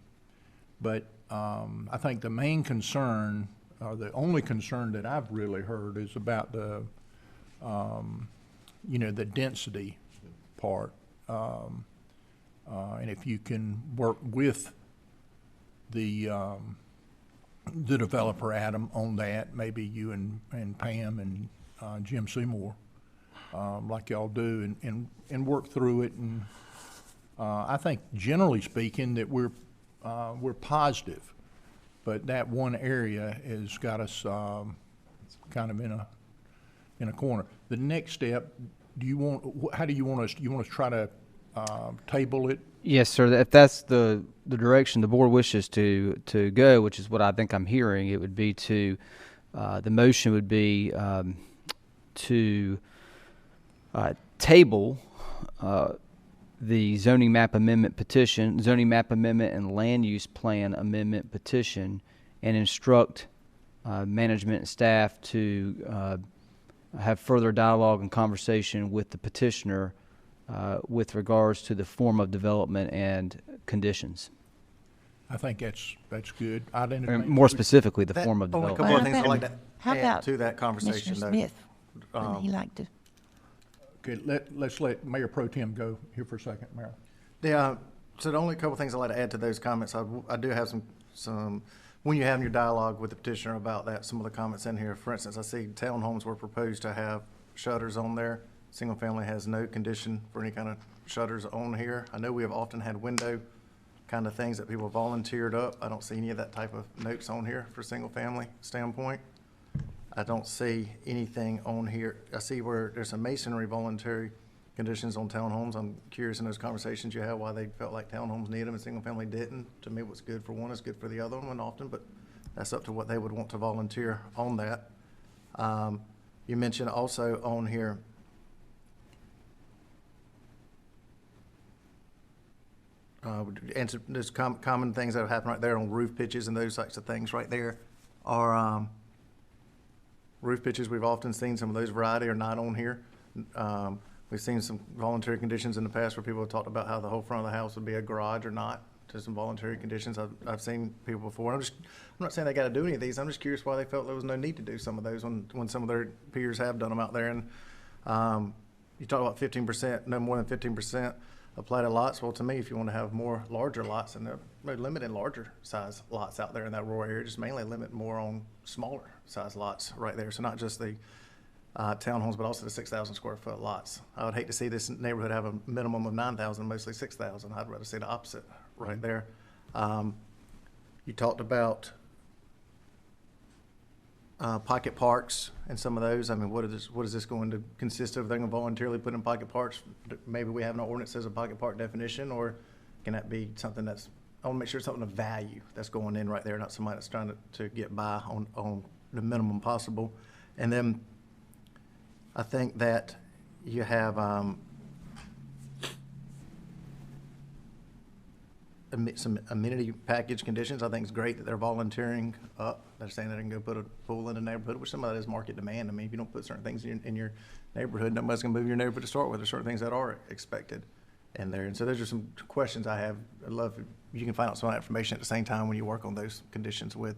But I think the main concern, or the only concern that I've really heard, is about the density part. And if you can work with the developer, Adam, on that, maybe you and Pam and Jim Seymour, like y'all do, and work through it. And I think, generally speaking, that we're positive, but that one area has got us kind of in a corner. The next step, how do you want us? Do you want us to try to table it? Yes, sir. If that's the direction the board wishes to go, which is what I think I'm hearing, it would be to the motion would be to table the zoning map amendment petition, zoning map amendment and land use plan amendment petition, and instruct management and staff to have further dialogue and conversation with the petitioner with regards to the form of development and conditions. I think that's good. And more specifically, the form of Only a development. couple of things I'd like to How add about to that conversation, Commissioner though. Smith? Wouldn't he like to? Okay, let's let Mayor Pro Tem go here for a second, Mayor. Yeah, so the only couple things I'd like to add to those comments, I do have some, when you're having your dialogue with the petitioner about that, some of the comments in here, for instance, I see townhomes were proposed to have shutters on there. Single family has no condition for any kind of shutters on here. I know we have often had window kind of things that people volunteered up. I don't see any of that type of notes on here for single family standpoint. I don't see anything on here. I see where there's some masonry voluntary conditions on townhomes. I'm curious in those conversations you had why they felt like townhomes needed them and single family didn't. To me, what's good for one is good for the other one often, but that's up to what they would want to volunteer on that. You mentioned also on here, answer, there's common things that have happened right there on roof pitches and those types of things right there are roof pitches. We've often seen some of those variety are not on here. We've seen some voluntary conditions in the past where people have talked about how the whole front of the house would be a garage or not, to some voluntary conditions. I've seen people before. I'm not saying they got to do any of these. I'm just curious why they felt there was no need to do some of those when some of their peers have done them out there. And you talk about 15%, no more than 15% of platted lots. Well, to me, if you want to have more larger lots, and they're limiting larger size lots out there in that rural area, just mainly limit more on smaller size lots right there. So not just the townhomes, but also the 6,000 square foot lots. I would hate to see this neighborhood have a minimum of 9,000, mostly 6,000. I'd rather see the opposite right there. You talked about pocket parks and some of those. I mean, what is this going to consist of? They're going to voluntarily put in pocket parks. Maybe we have an ordinance as a pocket park definition, or can that be something that's, I want to make sure it's something of value that's going in right there, not somebody that's trying to get by on the minimum possible. And then I think that you have some amenity package conditions. I think it's great that they're volunteering up. They're saying they can go put a pool in the neighborhood, which some of that is market demand. I mean, if you don't put certain things in your neighborhood, nobody's gonna move your neighborhood to start with. There's certain things that are expected in there. And so those are some questions I have. I'd love if you can find out some of that information at the same time when you work on those conditions with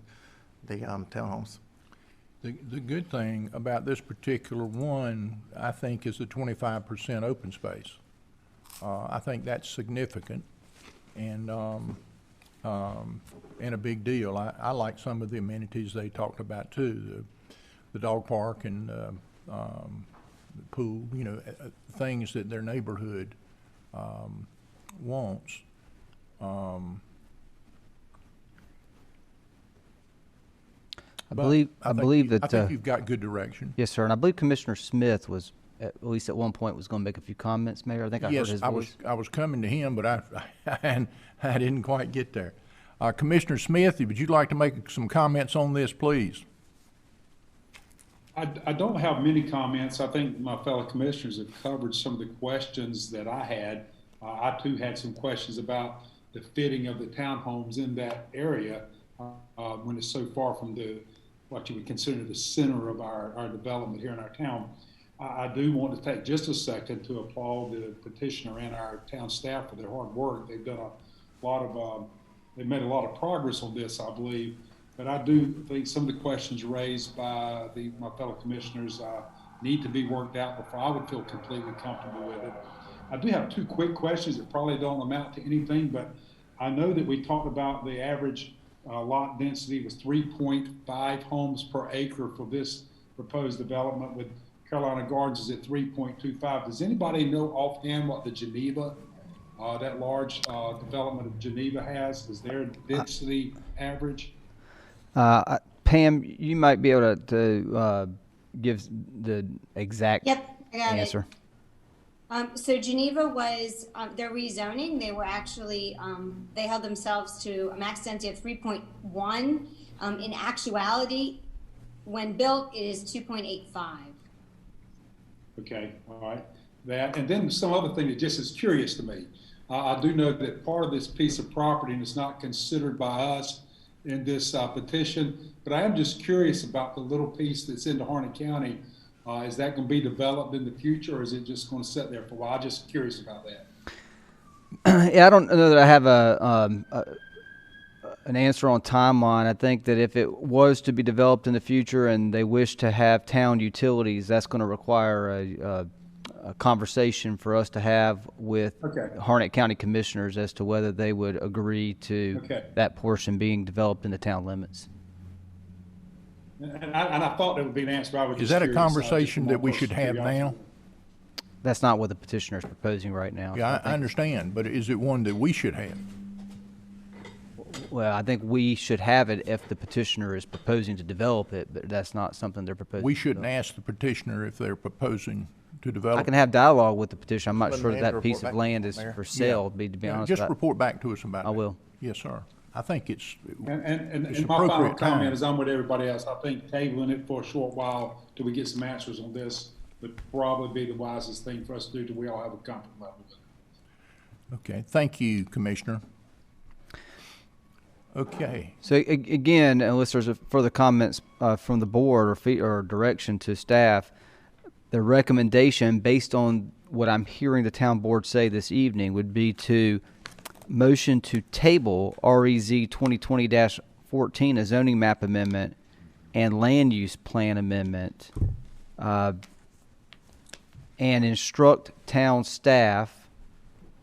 the townhomes. The good thing about this particular one, I think, is the 25% open space. I think that's significant and a big deal. I like some of the amenities they talked about too, the dog park and the pool, you know, things that their neighborhood wants. I believe that. I think you've got good direction. Yes, sir. And I believe Commissioner Smith was, at least at one point, was going to make a few comments, Mayor. I think I heard his voice. I was coming to him, but I didn't quite get there. Commissioner Smith, would you like to make some comments on this, please? I don't have many comments. I think my fellow commissioners have covered some of the questions that I had. I too had some questions about the fitting of the townhomes in that area when it's so far from what you would consider the center of our development here in our town. I do want to take just a second to applaud the petitioner and our town staff for their hard work. They've done a lot of, they've made a lot of progress on this, I believe. But I do think some of the questions raised by my fellow commissioners need to be worked out before I would feel completely comfortable with it. I do have two quick questions that probably don't amount to anything, but I know that we talked about the average lot density was 3.5 homes per acre for this proposed development, with Carolina Gardens is at 3.25. Does anybody know offhand what the Geneva, that large development of Geneva has? Is their density average? Pam, you might be able to give the exact Yep, I got answer. So Geneva was, their rezoning, they were actually, they held themselves to a max density of 3.1. In actuality, when built, it is 2.85. Okay, all right. That, and then some other thing that just is curious to me. I do know that part of this piece of property, and it's not considered by us in this petition, but I am just curious about the little piece that's into Harnett County. Is that going to be developed in the future, or is it just going to sit there for a while? I'm just curious about that. Yeah, I don't know that I have an answer on timeline. I think that if it was to be developed in the future and they wish to have town utilities, that's going to require a conversation for us to have with Harnett County commissioners as to whether they would agree to that portion being developed in the town limits. And I thought there would be an answer. I was Is just that a curious. conversation that we should have now? That's not what the petitioner is proposing right now. Yeah, I understand, but is it one that we should have? Well, I think we should have it if the petitioner is proposing to develop it, but that's not something they're proposing. We shouldn't ask the petitioner if they're proposing to develop. I can have dialogue with the petitioner. I'm not Let sure the that manager piece report of back, land is Mayor. for sale, to be honest. Just report back to us about it. I will. Yes, sir. I think it's And it's my final appropriate comment time. is I'm with everybody else. I think tabling it for a short while till we get some answers on this would probably be the wisest thing for us to do till we all have a comfort level with it. Okay, thank you, Commissioner. Okay, So again, unless there's further comments from the board or direction to staff, the recommendation based on what I'm hearing the town board say this evening would be to motion to table REZ 2020-14, a zoning map amendment, and land use plan amendment, and instruct town staff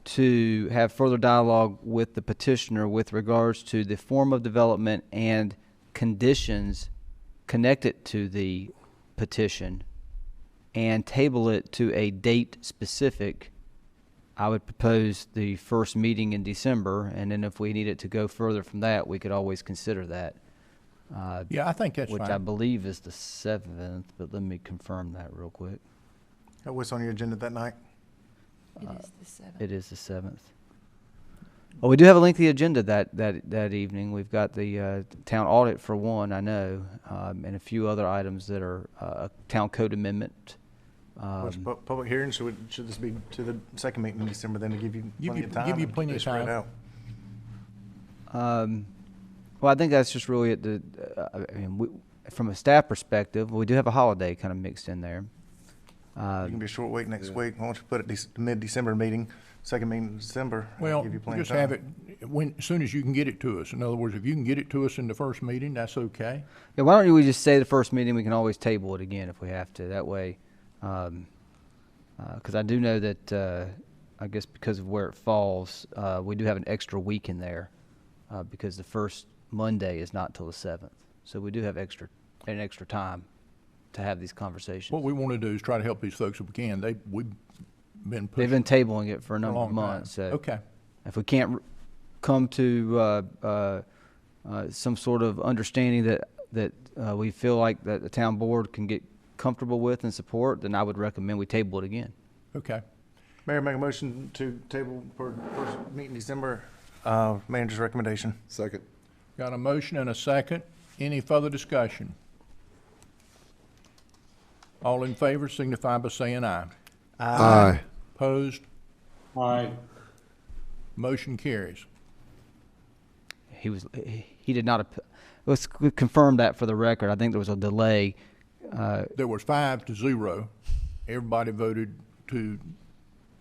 to have further dialogue with the petitioner with regards to the form of development and conditions connected to the petition, and table it to a date specific. I would propose the first meeting in December, and then if we needed to go further from that, we could always consider that. yeah, I think that's which fine. I believe is the 7th, but let me confirm that real quick. What's on your agenda that night? It is the 7th. It is the 7th. Well, we do have a lengthy agenda that evening. We've got the town audit for one, I know, and a few other items that are a town code amendment. What's public hearing, should this be to the second meeting in December then to give you plenty of time? Give you and plenty they of spread time. out? Well, I think that's just really at the, I mean, from a staff perspective, we do have a holiday kind of mixed in there. It can be a short week next week. Why don't you put it the mid-December meeting, second meeting in December? Well, give you plenty just of time. have it as soon as you can get it to us. In other words, if you can get it to us in the first meeting, that's okay. Yeah, why don't we just say the first meeting, we can always table it again if we have to. That way, because I do know that, I guess because of where it falls, we do have an extra week in there because the first Monday is not till the 7th. So we do have an extra time to have these conversations. What we want to do is try to help these folks if we can. We've been They've pushing been tabling it for a number long of months. time. So Okay. if we can't come to some sort of understanding that we feel like that the town board can get comfortable with and support, then I would recommend we table it again. Okay. Mayor, make a motion to table for first meeting in December, manager's recommendation. Second. Got a motion and a second. Any further discussion? All in favor signify by saying aye. Aye. Opposed? Aye. Motion carries. He did not, let's confirm that for the record. I think there was a delay. There was 5-0. Everybody voted to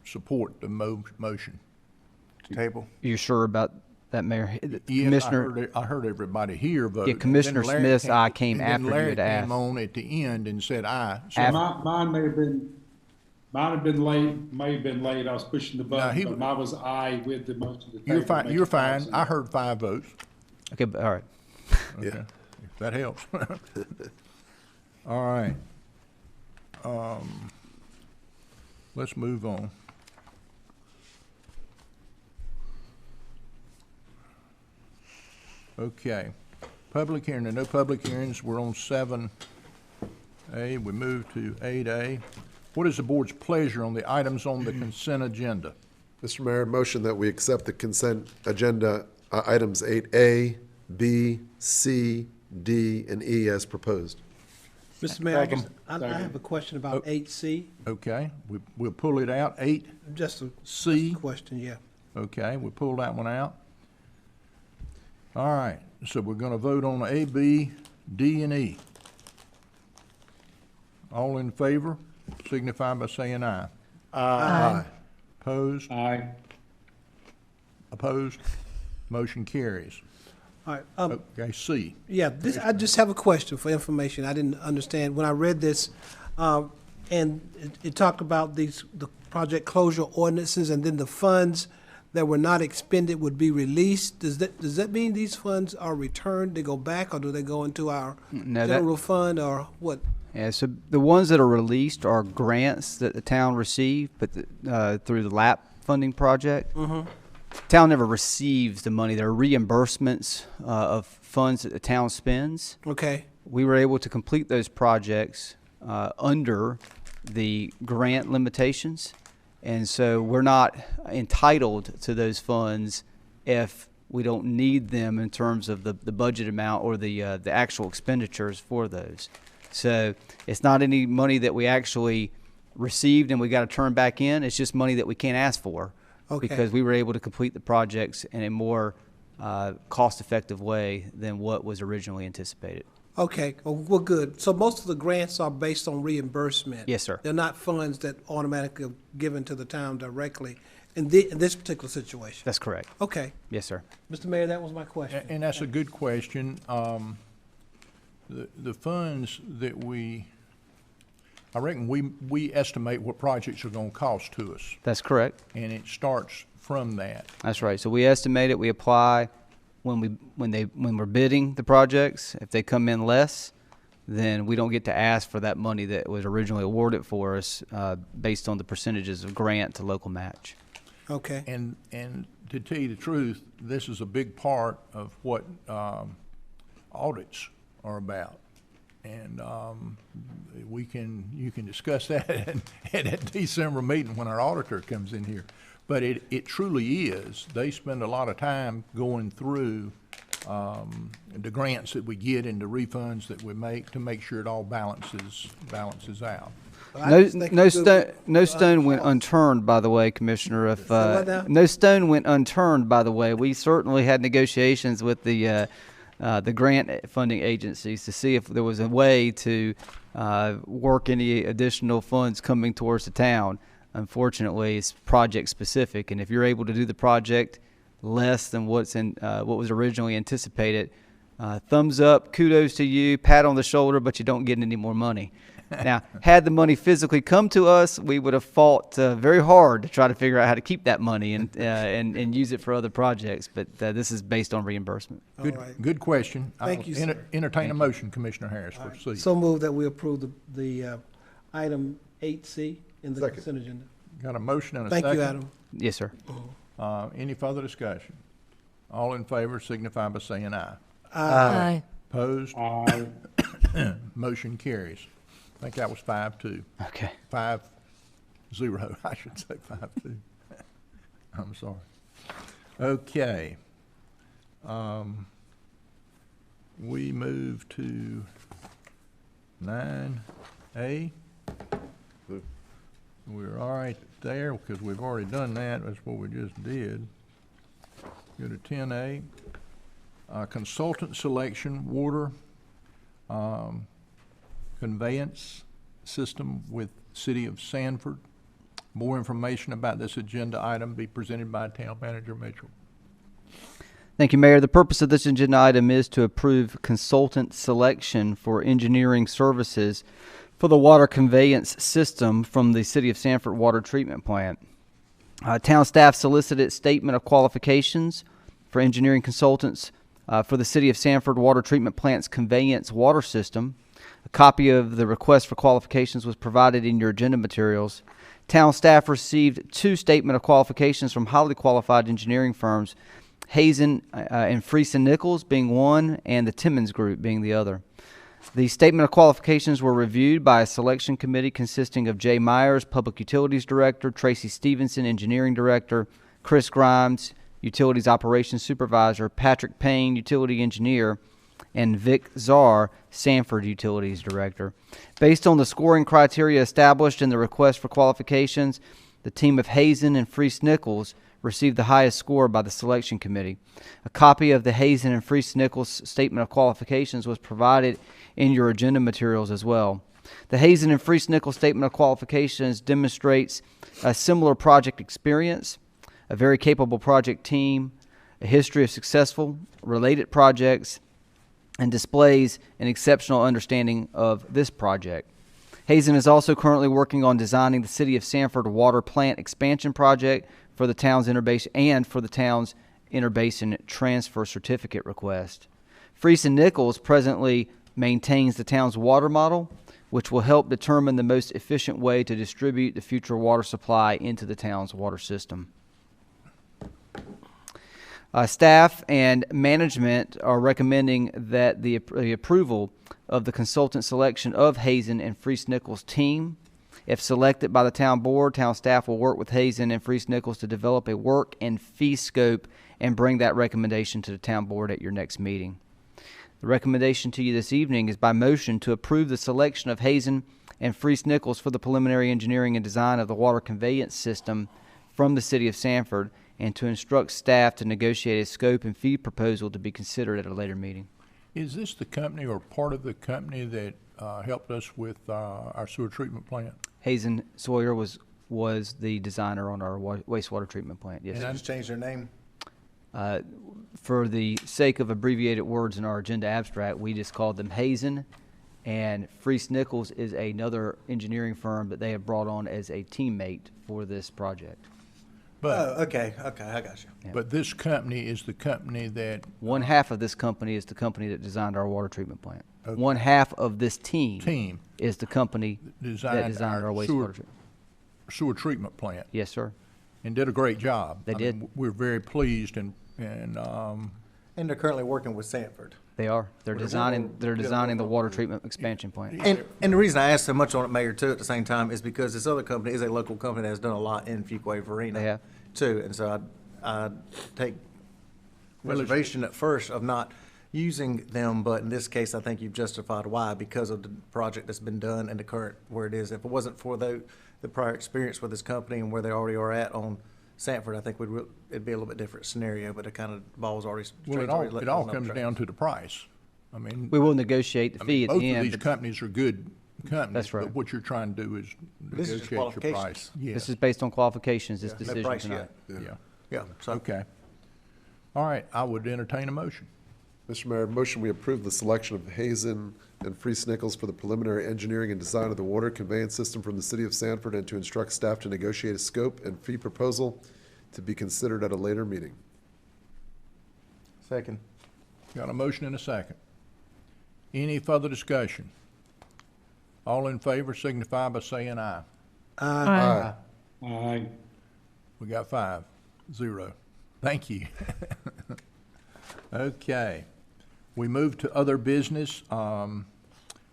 support the motion. Table. You're sure about that, Mayor? Yes, Commissioner, I heard everybody here vote. Yeah, Commissioner And then Larry Smith's aye came and then after you Larry had asked. came on at the end and said aye. So Mine had been late, may have been late. I was pushing the button, he but was- mine was aye with the motion to you're table. fine. Make You're it fine. possible. I heard 5 votes. okay, all right. Okay. If that helps. All right. Let's move on. Okay. Public hearing. There are no public hearings. We're on 7A. We move to 8A. What is the board's pleasure on the items on the consent agenda? Mr. Mayor, motion that we accept the consent agenda, items 8A, B, C, D, and E as proposed. Mr. Mayor, Second. I have a question about 8C, Okay, we'll pull it out. 8C. just a question, yeah. Okay, we pulled that one out. All right, so we're gonna vote on A, B, D, and E. All in favor, signify by saying aye. Aye. Opposed? Aye. Opposed? Motion carries. All right, Okay, C. yeah, I just have a question for information. I didn't understand, when I read this, and it talked about the project closure ordinances, and then the funds that were not expended would be released. Does that mean these funds are returned, they go back, or do they go into our No, general fund, or what? Yeah, so the ones that are released are grants that the town received, but through the LAP funding project. Town never receives the money. There are reimbursements of funds that the town spends. Okay, We were able to complete those projects under the grant limitations, and so we're not entitled to those funds if we don't need them in terms of the budget amount or the actual expenditures for those. So it's not any money that we actually received and we got to turn back in. It's just money that we can't ask for. Okay. Because we were able to complete the projects in a more cost-effective way than what was originally anticipated. okay, well, good. So most of the grants are based on reimbursement? Yes, sir. They're not funds that automatically are given to the town directly in this particular situation? That's correct. Okay, Yes, sir. Mr. Mayor, that was my question. And that's a good question. The funds that I reckon we estimate what projects are gonna cost to us, That's correct. and it starts from that. That's right. So we estimate it, we apply when we're bidding the projects. If they come in less, then we don't get to ask for that money that was originally awarded for us based on the percentages of grant to local match. Okay, And to tell you the truth, this is a big part of what audits are about. And you can discuss that at that December meeting when our auditor comes in here. But it truly is. They spend a lot of time going through the grants that we get and the refunds that we make to make sure it all balances out. No stone went unturned, by the way, Commissioner. If no stone went unturned, by the way, we certainly had negotiations with the grant funding agencies to see if there was a way to work any additional funds coming towards the town. Unfortunately, it's project specific, and if you're able to do the project less than what was originally anticipated, thumbs up, kudos to you, pat on the shoulder, but you don't get any more money. Now, had the money physically come to us, we would have fought very hard to try to figure out how to keep that money and use it for other projects. But this is based on reimbursement. Good question. Thank you, sir. Entertain a motion, Commissioner Harris, for C. So moved that we approve the item 8C in the consent agenda. Got a motion and a second? Thank you, Adam. Yes, sir. Any further discussion? All in favor signify by saying aye. Aye. Opposed? Aye. Motion carries. I think that was 5-2. Okay. 5-0, I should say 5-2. I'm sorry. Okay. We move to 9A. We're all right there because we've already done that. That's what we just did. Go to 10A. Consultant selection, water conveyance system with City of Sanford. More information about this agenda item be presented by Town Manager Mitchell. Thank you, Mayor. The purpose of this agenda item is to approve consultant selection for engineering services for the water conveyance system from the City of Sanford Water Treatment Plant. Town staff solicited statement of qualifications for engineering consultants for the City of Sanford Water Treatment Plant's conveyance water system. A copy of the request for qualifications was provided in your agenda materials. Town staff received 2 statement of qualifications from highly qualified engineering firms, Hazen and Freese and Nichols being one, and the Timmons Group being the other. The statement of qualifications were reviewed by a selection committee consisting of Jay Myers, Public Utilities Director, Tracy Stevenson, Engineering Director, Chris Grimes, Utilities Operations Supervisor, Patrick Payne, Utility Engineer, and Vic Czar, Sanford Utilities Director. Based on the scoring criteria established in the request for qualifications, the team of Hazen and Freese Nichols received the highest score by the selection committee. A copy of the Hazen and Freese Nichols statement of qualifications was provided in your agenda materials as well. The Hazen and Freese Nichols statement of qualifications demonstrates a similar project experience, a very capable project team, a history of successful related projects, and displays an exceptional understanding of this project. Hazen is also currently working on designing the City of Sanford water plant expansion project for the town's interbasin transfer certificate request. Freese and Nichols presently maintains the town's water model, which will help determine the most efficient way to distribute the future water supply into the town's water system. Staff and management are recommending that the approval of the consultant selection of Hazen and Freese Nichols team. If selected by the town board, town staff will work with Hazen and Freese Nichols to develop a work and fee scope and bring that recommendation to the town board at your next meeting. The recommendation to you this evening is by motion to approve the selection of Hazen and Freese Nichols for the preliminary engineering and design of the water conveyance system from the City of Sanford, and to instruct staff to negotiate a scope and fee proposal to be considered at a later meeting. Is this the company or part of the company that helped us with our sewer treatment plant? Hazen Sawyer was the designer on our wastewater treatment plant, yes. And I just changed their name? For the sake of abbreviated words in our agenda abstract, we just called them Hazen, and Freese Nichols is another engineering firm that they have brought on as a teammate for this project. But, okay, I got you. Yeah. But this company is the company that... One half of this company is the company that designed our water treatment plant. Okay. One half of this team is the company that designed our wastewater treatment. Sewer treatment plant. Yes, sir. And did a great job. They did. We're very pleased and they're currently working with Sanford. They are. They're designing the water treatment expansion plant. And the reason I asked so much on it, Mayor, too, at the same time, is because this other company is a local company that has done a lot in Fuquay-Varina. They have. too. And so I take reservation at first of not using them, but in this case, I think you've justified why, because of the project that's been done and the current where it is. If it wasn't for the prior experience with this company and where they already are at on Sanford, I think it'd be a little bit different scenario, but it kind of ball's already. Well, it all comes down to the price. I mean. We will negotiate the fee at the end. Both of these companies are good companies. That's right. But what you're trying to do is This is just negotiate your price. qualifications. Yes. This is based on qualifications, this No decision price tonight. yet. Yeah. Yeah, so. Okay. All right, I would entertain a motion. Mr. Mayor, motion we approve the selection of Hazen and Freese Nichols for the preliminary engineering and design of the water conveyance system from the city of Sanford, and to instruct staff to negotiate a scope and fee proposal to be considered at a later meeting. Second. Got a motion and a second. Any further discussion? All in favor signify by saying aye. Aye. Aye. We got 5-0. Thank you. Okay. We move to other business.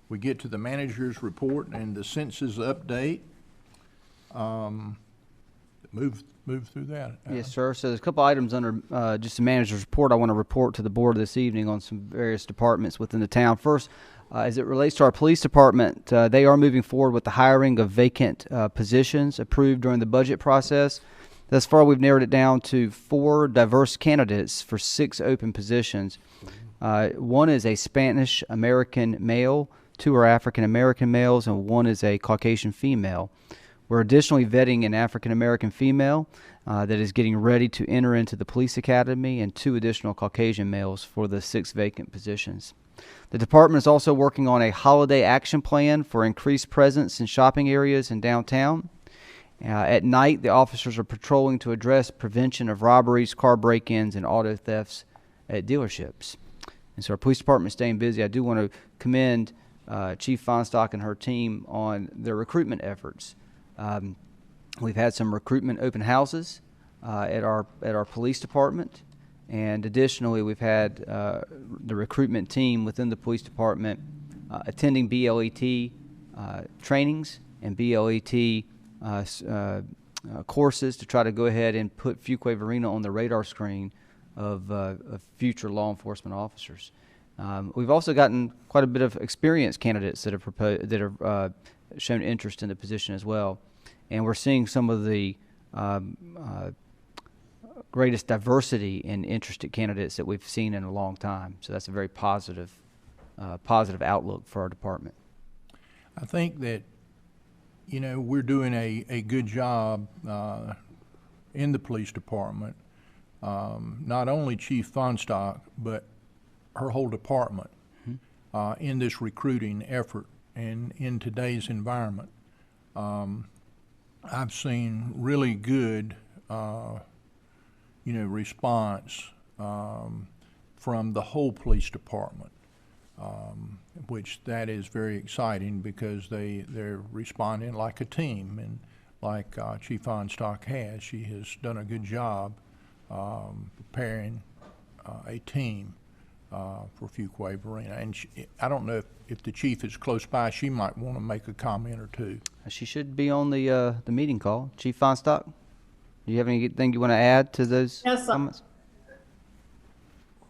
We get to the manager's report and the census update. Move through that. Yes, sir. So there's a couple items under just the manager's report I want to report to the board this evening on some various departments within the town. First, as it relates to our police department, they are moving forward with the hiring of vacant positions approved during the budget process. Thus far, we've narrowed it down to 4 diverse candidates for 6 open positions. One is a Spanish-American male, 2 are African-American males, and 1 is a Caucasian female. We're additionally vetting an African-American female that is getting ready to enter into the police academy, and 2 additional Caucasian males for the 6 vacant positions. The department is also working on a holiday action plan for increased presence in shopping areas in downtown. At night, the officers are patrolling to address prevention of robberies, car break-ins, and auto thefts at dealerships. And so our police department is staying busy. I do want to commend Chief Feinstock and her team on their recruitment efforts. We've had some recruitment open houses at our police department, and additionally, we've had the recruitment team within the police department attending BLET trainings and BLET courses to try to go ahead and put Fuquay-Varina on the radar screen of future law enforcement officers. We've also gotten quite a bit of experienced candidates that have shown interest in the position as well, and we're seeing some of the greatest diversity and interested candidates that we've seen in a long time. So that's a very positive outlook for our department. I think that, we're doing a good job in the police department. Not only Chief Feinstock, but her whole department in this recruiting effort and in today's environment. I've seen really good, response from the whole police department. Which that is very exciting because they're responding like a team, and like Chief Feinstock has. She has done a good job preparing a team for Fuquay-Varina. And I don't know if the chief is close by, she might want to make a comment or two. She should be on the meeting call. Chief Feinstock, do you have anything you want to add to those comments?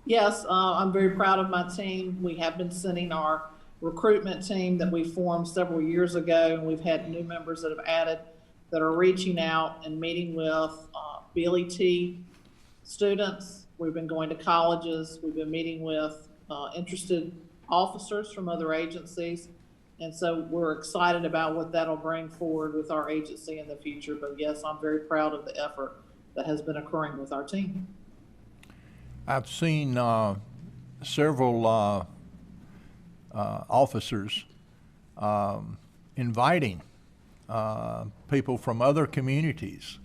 Yes, I'm very proud of my team. We have been sending our recruitment team that we formed several years ago, and we've had new members that have added that are reaching out and meeting with BLET students. We've been going to colleges. We've been meeting with interested officers from other agencies. And so we're excited about what that'll bring forward with our agency in the future. But yes, I'm very proud of the effort that has been occurring with our team. I've seen several officers inviting people from other communities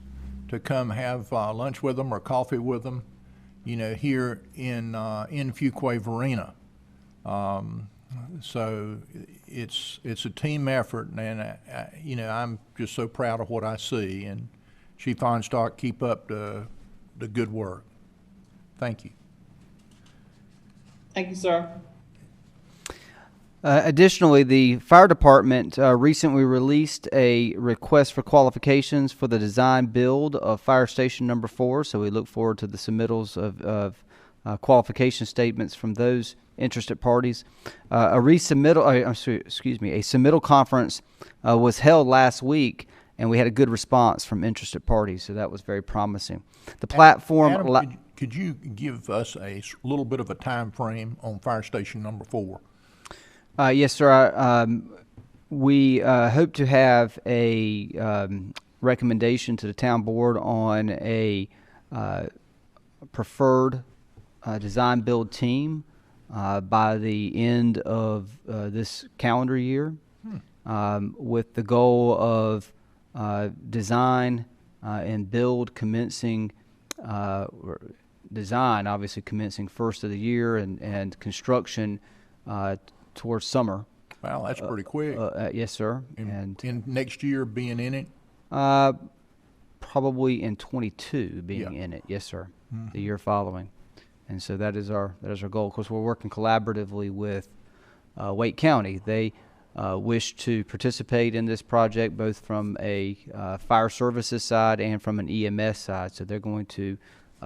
to come have lunch with them or coffee with them, here in Fuquay-Varina. So it's a team effort, and I'm just so proud of what I see. And Chief Feinstock, keep up the good work. Thank you. Thank you, sir. Additionally, the fire department recently released a request for qualifications for the design build of Fire Station Number 4. So we look forward to the submittals of qualification statements from those interested parties. A submittal conference was held last week, and we had a good response from interested parties. So that was very promising. The platform. Adam, could you give us a little bit of a time frame on Fire Station Number 4? Yes, sir. We hope to have a recommendation to the town board on a preferred design build team by the end of this calendar year, with the goal of design and build commencing, design obviously commencing first of the year, and construction towards summer. Wow, that's pretty quick. Yes, sir. And in next year being in it? Probably in 22 being in it. Yes, sir. Mm-hmm. The year following. And so that is our goal. Of course, we're working collaboratively with Wake County. They wish to participate in this project both from a fire services side and from an EMS side. So they're going to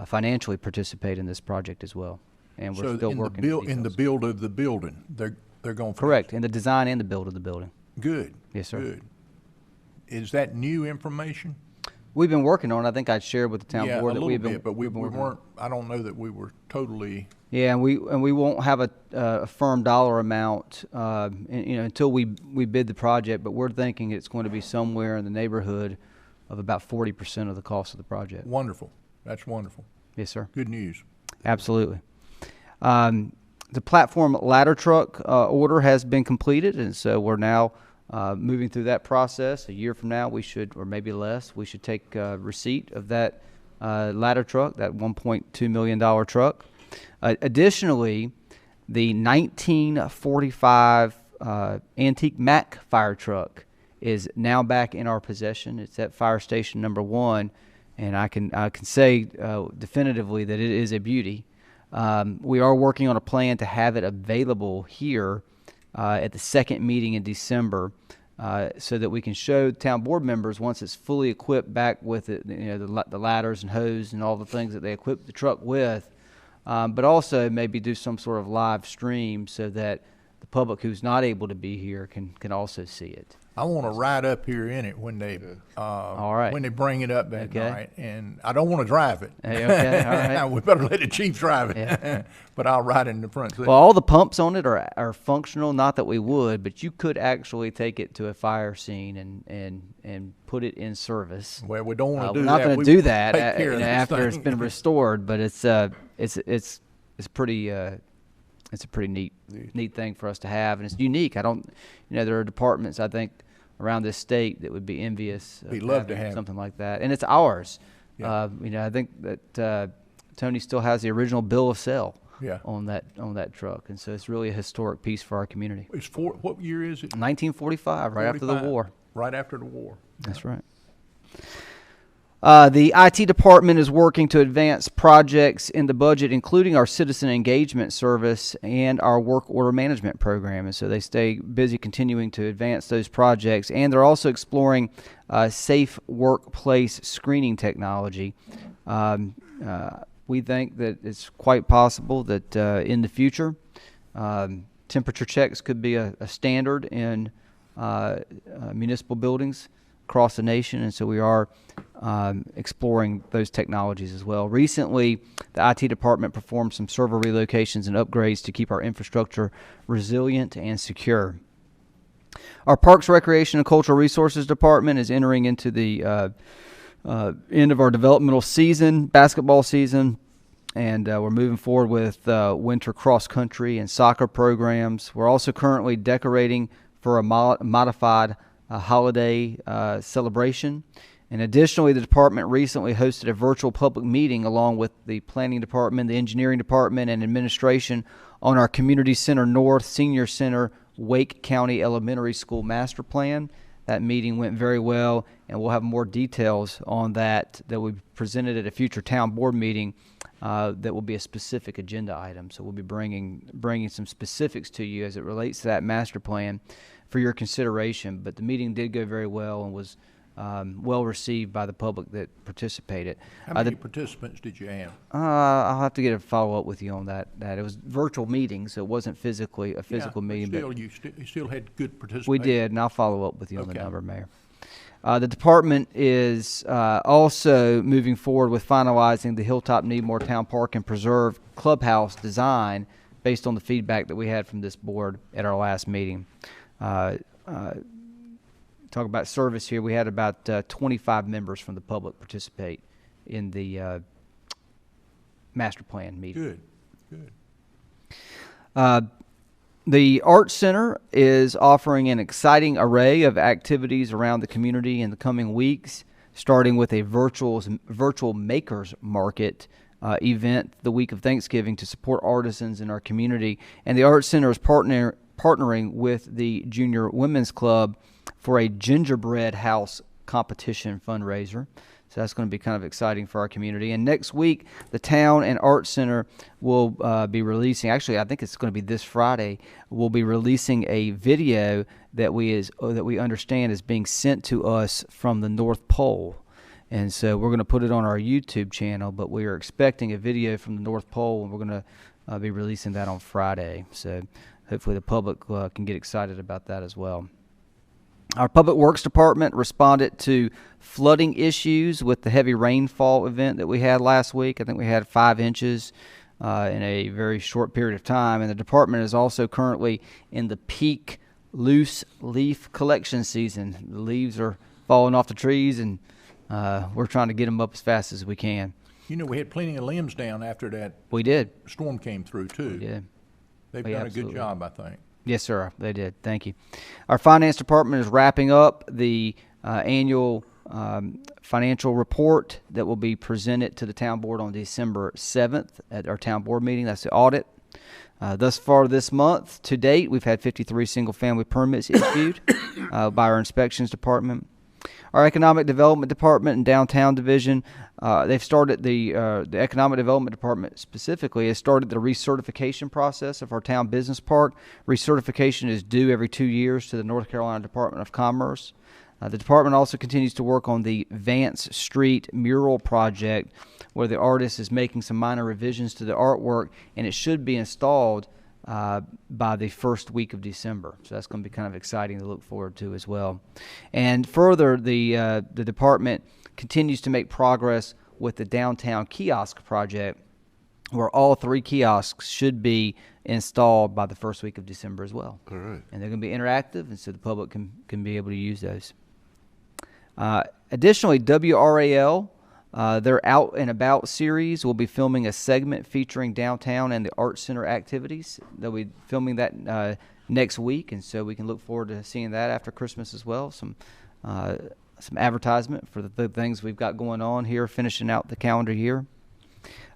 financially participate in this project as well. And we're still working. In the build of the building, they're going for. Correct, in the design and the build of the building. Good. Yes, sir. Good. Is that new information? We've been working on it. I think I shared with the town board that we've been. Bit, but we weren't. I don't know that we were totally. Yeah, and we won't have a firm dollar amount, until we bid the project. But we're thinking it's going to be somewhere in the neighborhood of about 40% of the cost of the project. Wonderful. That's wonderful. Yes, sir. Good news. Absolutely. The platform ladder truck order has been completed, and so we're now moving through that process. A year from now, we should, or maybe less, we should take receipt of that ladder truck, that $1.2 million truck. Additionally, the 1945 antique Mack fire truck is now back in our possession. It's at Fire Station Number 1, and I can say definitively that it is a beauty. We are working on a plan to have it available here at the second meeting in December, so that we can show town board members once it's fully equipped back with it, the ladders and hose and all the things that they equip the truck with, but also maybe do some sort of live stream so that the public who's not able to be here can also see it. I want to ride up here in it when they all right. when they bring it up that night, and I don't want to drive it. Hey, okay, all right. We better let the chief drive it. Yeah. But I'll ride in the front seat. Well, all the pumps on it are functional. Not that we would, but you could actually take it to a fire scene and put it in service. Well, we don't want to do we're not that. going to do that After it's been restored, but it's pretty. It's a pretty neat thing for us to have, and it's unique. There are departments, I think, around this state that would be envious of We'd love to have something like that, and it's ours. Yeah. I think that Tony still has the original bill of sale on that truck, and so it's really a historic piece for our community. What year is it? 1945, right after the war. Right after the war. That's right. The IT department is working to advance projects in the budget, including our citizen engagement service and our work order management program. And so they stay busy continuing to advance those projects. And they're also exploring safe workplace screening technology. We think that it's quite possible that in the future, temperature checks could be a standard in municipal buildings across the nation, and so we are exploring those technologies as well. Recently, the IT department performed some server relocations and upgrades to keep our infrastructure resilient and secure. Our Parks, Recreation, and Cultural Resources department is entering into the end of our developmental season, basketball season, and we're moving forward with winter cross-country and soccer programs. We're also currently decorating for a modified holiday celebration. And additionally, the department recently hosted a virtual public meeting along with the planning department, the engineering department, and administration on our Community Center North Senior Center Wake County Elementary School Master Plan. That meeting went very well, and we'll have more details on that will be presented at a future town board meeting that will be a specific agenda item. So we'll be bringing some specifics to you as it relates to that master plan for your consideration. But the meeting did go very well and was well received by the public that participated. How many participants did you have? I'll have to get a follow-up with you on that. It was virtual meeting, so it wasn't physically a physical meeting. Still, you still had good participation. We did, and I'll follow up with you on the Okay. number, Mayor. The department is also moving forward with finalizing the Hilltop Needmore Town Park and Preserve clubhouse design based on the feedback that we had from this board at our last meeting. Talk about service here. We had about 25 members from the public participate in the master plan meeting. Good. The Art Center is offering an exciting array of activities around the community in the coming weeks, starting with a virtual makers market event the week of Thanksgiving to support artisans in our community. And the Art Center is partnering with the Junior Women's Club for a gingerbread house competition fundraiser. So that's going to be kind of exciting for our community. And next week, the Town and Art Center will be releasing, actually I think it's going to be this Friday, we'll be releasing a video that we understand is being sent to us from the North Pole. And so we're going to put it on our YouTube channel, but we are expecting a video from the North Pole, and we're going to be releasing that on Friday. So hopefully the public can get excited about that as well. Our Public Works Department responded to flooding issues with the heavy rainfall event that we had last week. I think we had 5 inches in a very short period of time. And the department is also currently in the peak loose leaf collection season. The leaves are falling off the trees, and we're trying to get them up as fast as we can. You know, we had plenty of limbs down after that We did. storm came through, too. We did. They've We done a absolutely good job, I think. Yes, sir, they did. Thank you. Our finance department is wrapping up the annual financial report that will be presented to the town board on December 7th at our town board meeting. That's the audit. Thus far this month, to date, we've had 53 single-family permits issued by our inspections department. Our Economic Development Department and Downtown Division, they've started the Economic Development Department specifically has started the recertification process of our town business park. Recertification is due every 2 years to the North Carolina Department of Commerce. The department also continues to work on the Vance Street mural project, where the artist is making some minor revisions to the artwork, and it should be installed by the first week of December. So that's going to be kind of exciting to look forward to as well. And further, the department continues to make progress with the downtown kiosk project, where all 3 kiosks should be installed by the first week of December as well. All right. And they're going to be interactive, and so the public can be able to use those. Additionally, WRAL, their Out and About series will be filming a segment featuring downtown and the Art Center activities. They'll be filming that next week, and so we can look forward to seeing that after Christmas as well. Some advertisement for the things we've got going on here, finishing out the calendar year.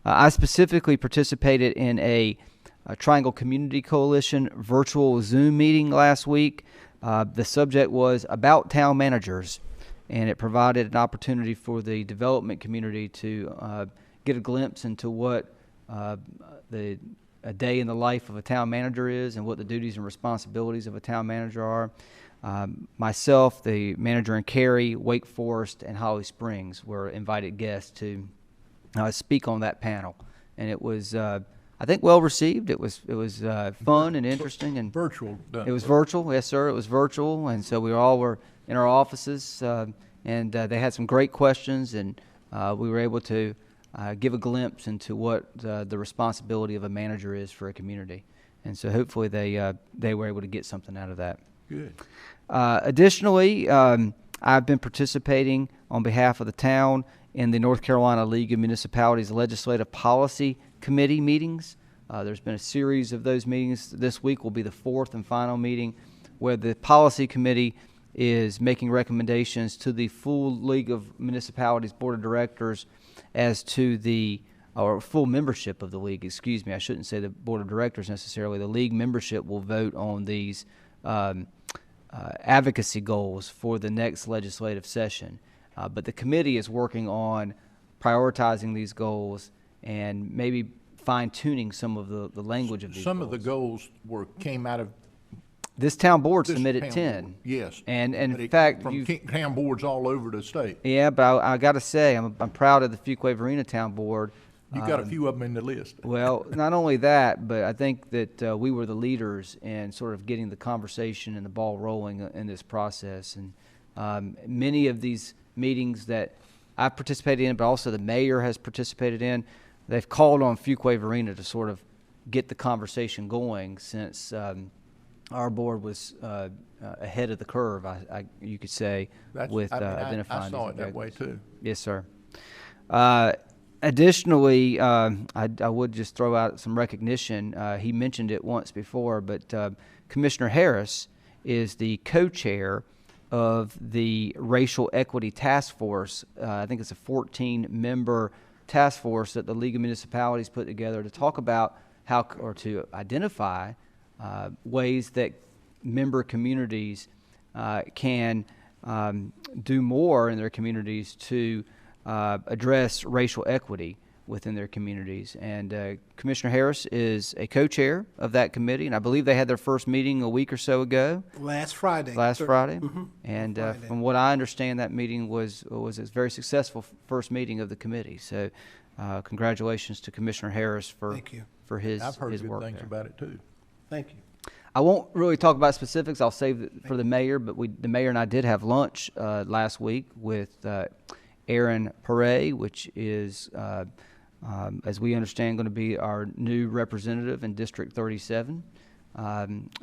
I specifically participated in a Triangle Community Coalition virtual Zoom meeting last week. The subject was about town managers, and it provided an opportunity for the development community to get a glimpse into what a day in the life of a town manager is and what the duties and responsibilities of a town manager are. Myself, the manager in Cary, Wake Forest, and Holly Springs were invited guests to speak on that panel, and it was I think well received. It was fun and interesting, and Virtual. it was virtual. Yes, sir. It was virtual, and so we all were in our offices, and they had some great questions, and we were able to give a glimpse into what the responsibility of a manager is for a community, and so hopefully they were able to get something out of that. Good. Additionally, I've been participating on behalf of the town in the North Carolina League of Municipalities Legislative Policy Committee meetings. There's been a series of those meetings. This week will be the 4th and final meeting, where the Policy Committee is making recommendations to the full League of Municipalities Board of Directors as to or full membership of the league, excuse me. I shouldn't say the Board of Directors necessarily. The league membership will vote on these advocacy goals for the next legislative session. But the committee is working on prioritizing these goals and maybe fine-tuning some of the language of these Some of the goals came out of this town board this submitted town 10. board. Yes. And But in it- fact, from town boards all over the state. yeah, but I got to say, I'm proud of the Fuquay-Varina town board. You got a few of them in the list. Well, not only that, but I think that we were the leaders in sort of getting the conversation and the ball rolling in this process. And many of these meetings that I've participated in, but also the mayor has participated in, they've called on Fuquay-Varina to sort of get the conversation going, since our board was ahead of the curve, you could say, with identifying I saw these it that way objectives. too. Yes, sir. Additionally, I would just throw out some recognition. He mentioned it once before, but Commissioner Harris is the co-chair of the Racial Equity Task Force. I think it's a 14-member task force that the League of Municipalities put together to talk about or to identify ways that member communities can do more in their communities to address racial equity within their communities. And Commissioner Harris is a co-chair of that committee, and I believe they had their first meeting a week or so ago. Last Friday. Last Friday. Mm-hmm. And Friday. from what I understand, that meeting was a very successful first meeting of the committee. So congratulations to Commissioner Harris for Thank you. for his I've heard his good work things there. about it too. Thank you. I won't really talk about specifics. I'll save it for the mayor. But the mayor and I did have lunch last week with Aaron Perret, which is, as we understand, going to be our new representative in District 37.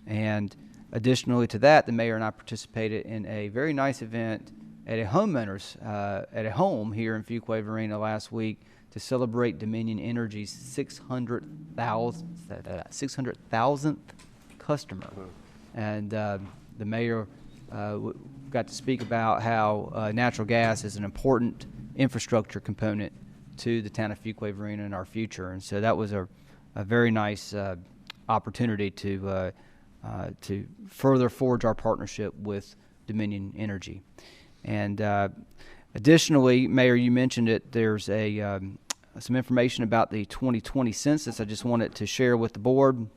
And additionally to that, the mayor and I participated in a very nice event at a homeowners at a home here in Fuquay-Varina last week to celebrate Dominion Energy's 600,000th customer. And the mayor got to speak about how natural gas is an important infrastructure component to the town of Fuquay-Varina and our future. And so that was a very nice opportunity to further forge our partnership with Dominion Energy. And additionally, Mayor, you mentioned it, there's some information about the 2020 census I just wanted to share with the board.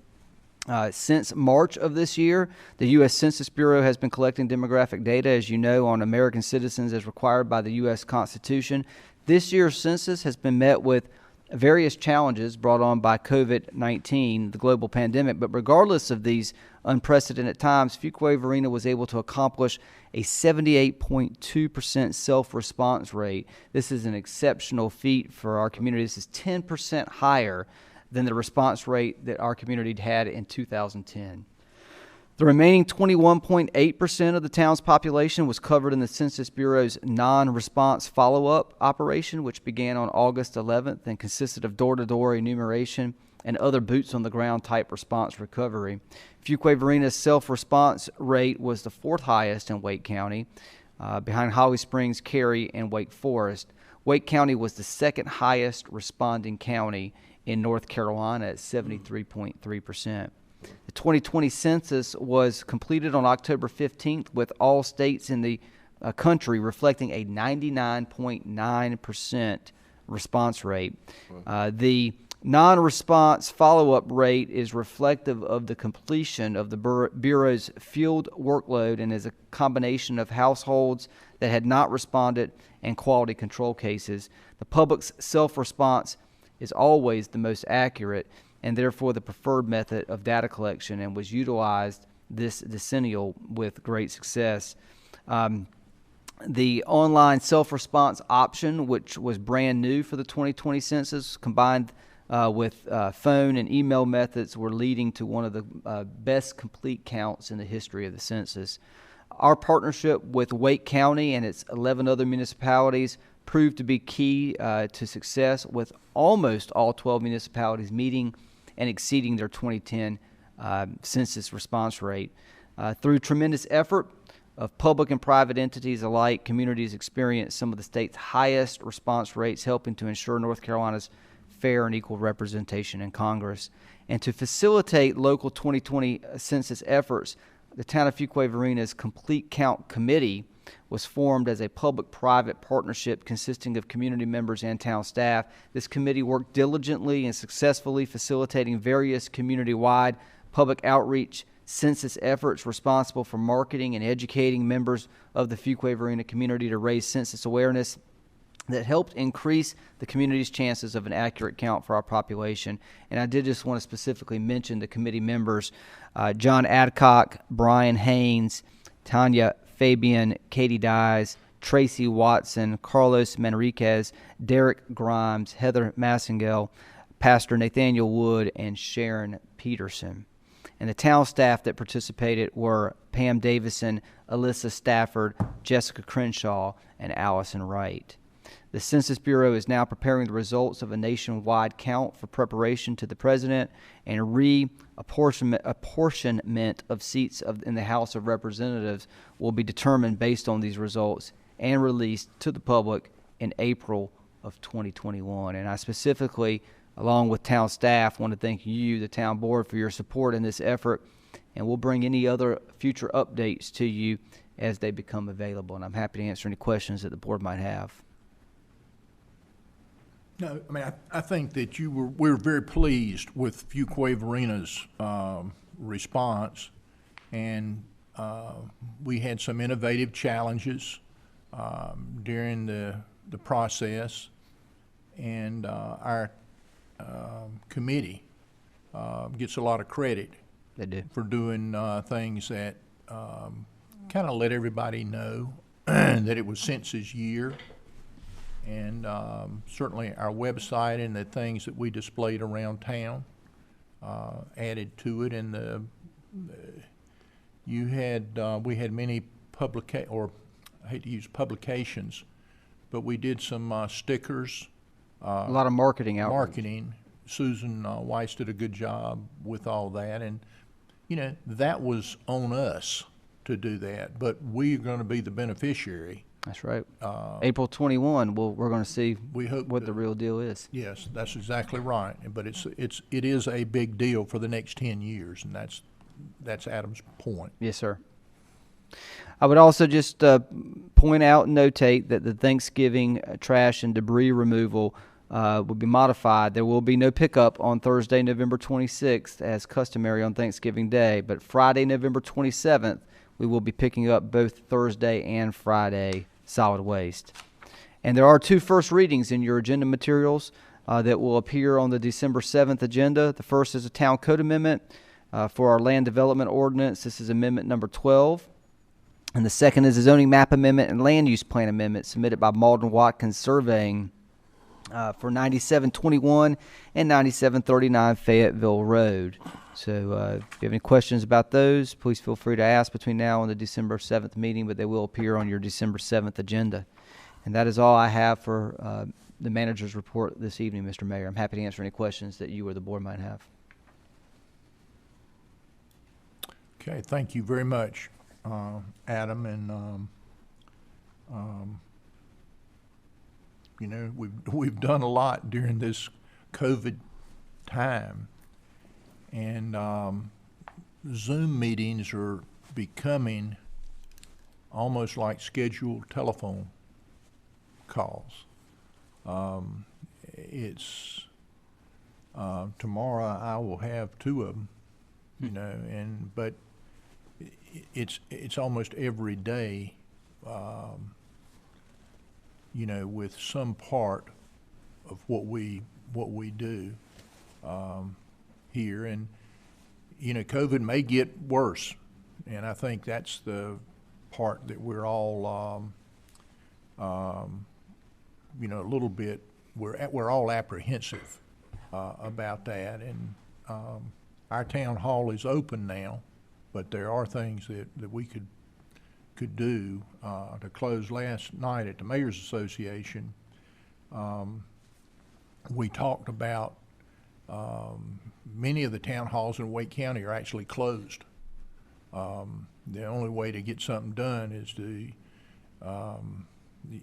Since March of this year, the U.S. Census Bureau has been collecting demographic data, as you know, on American citizens as required by the U.S. Constitution. This year's census has been met with various challenges brought on by COVID-19, the global pandemic. But regardless of these unprecedented times, Fuquay-Varina was able to accomplish a 78.2% self-response rate. This is an exceptional feat for our community. This is 10% higher than the response rate that our community had in 2010. The remaining 21.8% of the town's population was covered in the Census Bureau's non-response follow-up operation, which began on August 11th and consisted of door-to-door enumeration and other boots-on-the-ground type response recovery. Fuquay-Varina's self-response rate was the fourth highest in Wake County, behind Holly Springs, Cary, and Wake Forest. Wake County was the second highest responding county in North Carolina at 73.3%. The 2020 census was completed on October 15th, with all states in the country reflecting a 99.9% response rate. The non-response follow-up rate is reflective of the completion of the Bureau's field workload and is a combination of households that had not responded and quality control cases. The public's self-response is always the most accurate and therefore the preferred method of data collection, and was utilized this decennial with great success. The online self-response option, which was brand new for the 2020 census, combined with phone and email methods, were leading to one of the best complete counts in the history of the census. Our partnership with Wake County and its 11 other municipalities proved to be key to success, with almost all 12 municipalities meeting and exceeding their 2010 census response rate. Through tremendous effort of public and private entities alike, communities experienced some of the state's highest response rates, helping to ensure North Carolina's fair and equal representation in Congress. And to facilitate local 2020 census efforts, the Town of Fuquay-Varina's Complete Count Committee was formed as a public-private partnership consisting of community members and town staff. This committee worked diligently and successfully facilitating various community-wide public outreach census efforts responsible for marketing and educating members of the Fuquay-Varina community to raise census awareness that helped increase the community's chances of an accurate count for our population. And I did just want to specifically mention the committee members, John Adcock, Brian Haynes, Tanya Fabian, Katie Dyes, Tracy Watson, Carlos Manriquez, Derek Grimes, Heather Massengale, Pastor Nathaniel Wood, and Sharon Peterson. And the town staff that participated were Pam Davison, Alyssa Stafford, Jessica Crenshaw, and Allison Wright. The Census Bureau is now preparing the results of a nationwide count for preparation to the President, and apportionment of seats in the House of Representatives will be determined based on these results and released to the public in April of 2021. And I specifically, along with town staff, want to thank you, the town board, for your support in this effort, and we'll bring any other future updates to you as they become available. And I'm happy to answer any questions that the board might have. No, I mean, I think that we're very pleased with Fuquay-Varina's response, and we had some innovative challenges during the process, and our committee gets a lot of credit. They do. For doing things that kind of let everybody know that it was census year. And certainly our website and the things that we displayed around town added to it. And we had many I hate to use publications, but we did some stickers. A lot of marketing outreach. Marketing. Susan Weiss did a good job with all that. And, you know, that was on us to do that, but we're going to be the beneficiary. That's right. April 21, we're going to see what the real deal is. Yes, that's exactly right. But it is a big deal for the next 10 years, and that's Adam's point. Yes, sir. I would also just point out and notate that the Thanksgiving trash and debris removal will be modified. There will be no pickup on Thursday, November 26th, as customary on Thanksgiving Day, but Friday, November 27th, we will be picking up both Thursday and Friday solid waste. And there are two first readings in your agenda materials that will appear on the December 7th agenda. The first is a town code amendment for our land development ordinance. This is amendment number 12. And the second is a zoning map amendment and land use plan amendment submitted by Malden Watkins Surveying for 9721 and 9739 Fayetteville Road. So if you have any questions about those, please feel free to ask between now and the December 7th meeting, but they will appear on your December 7th agenda. And that is all I have for the manager's report this evening, Mr. Mayor. I'm happy to answer any questions that you or the board might have. Okay, thank you very much, Adam. And you know, we've done a lot during this COVID time. And Zoom meetings are becoming almost like scheduled telephone calls. Tomorrow I will have two of them, you know, but it's almost every day, you know, with some part of what we do. Here, and you know, COVID may get worse, and I think that's the part that we're all, you know, a little bit. We're all apprehensive about that, and our town hall is open now, but there are things that we could do to close. Last night at the Mayor's Association, we talked about. Many of the town halls in Wake County are actually closed. The only way to get something done is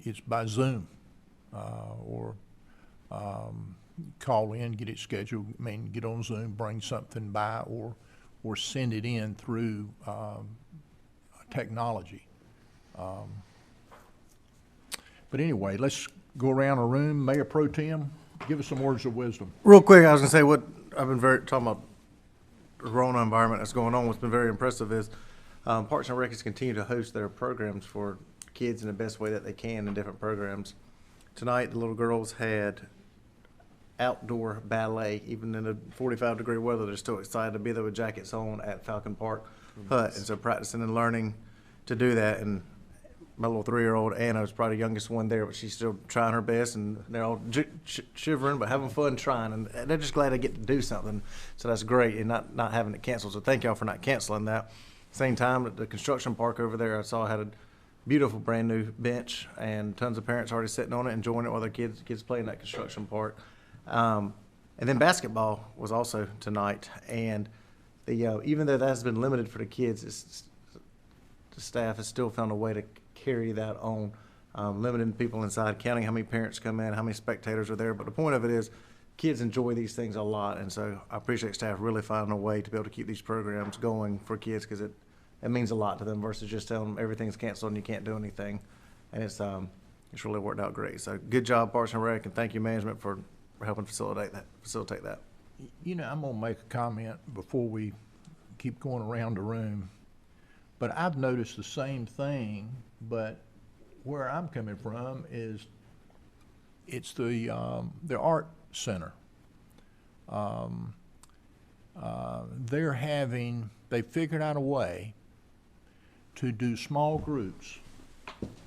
it's by Zoom or call in, get it scheduled. I mean, get on Zoom, bring something by, or or send it in through technology. But anyway, let's go around the room. Mayor Pro Tem, give us some words of wisdom. Real quick, I was gonna say what I've been talking about the Rona environment that's going on. What's been very impressive is Parks and Rec has continued to host their programs for kids in the best way that they can in different programs. Tonight, the little girls had outdoor ballet, even in the 45-degree weather. They're still excited to be there with jackets on at Falcon Park Hut, and so practicing and learning to do that. And my little 3-year-old Anna is probably the youngest one there, but she's still trying her best, and they're all shivering but having fun trying, and they're just glad they get to do something. So that's great, and not having it canceled. So thank y'all for not canceling that. Same time at the construction park over there, I saw had a beautiful brand new bench, and tons of parents already sitting on it, enjoying it while their kids play in that construction park. And then basketball was also tonight, and even though that has been limited for the kids, the staff has still found a way to carry that on, limiting people inside, counting how many parents come in, how many spectators are there. But the point of it is, kids enjoy these things a lot, and so I appreciate staff really finding a way to be able to keep these programs going for kids, because it means a lot to them versus just telling them everything's canceled and you can't do anything. And it's really worked out great. So good job, Parks and Rec, and thank you, management, for helping facilitate that. You know, I'm gonna make a comment before we keep going around the room, but I've noticed the same thing, but where I'm coming from is it's the art center. They figured out a way to do small groups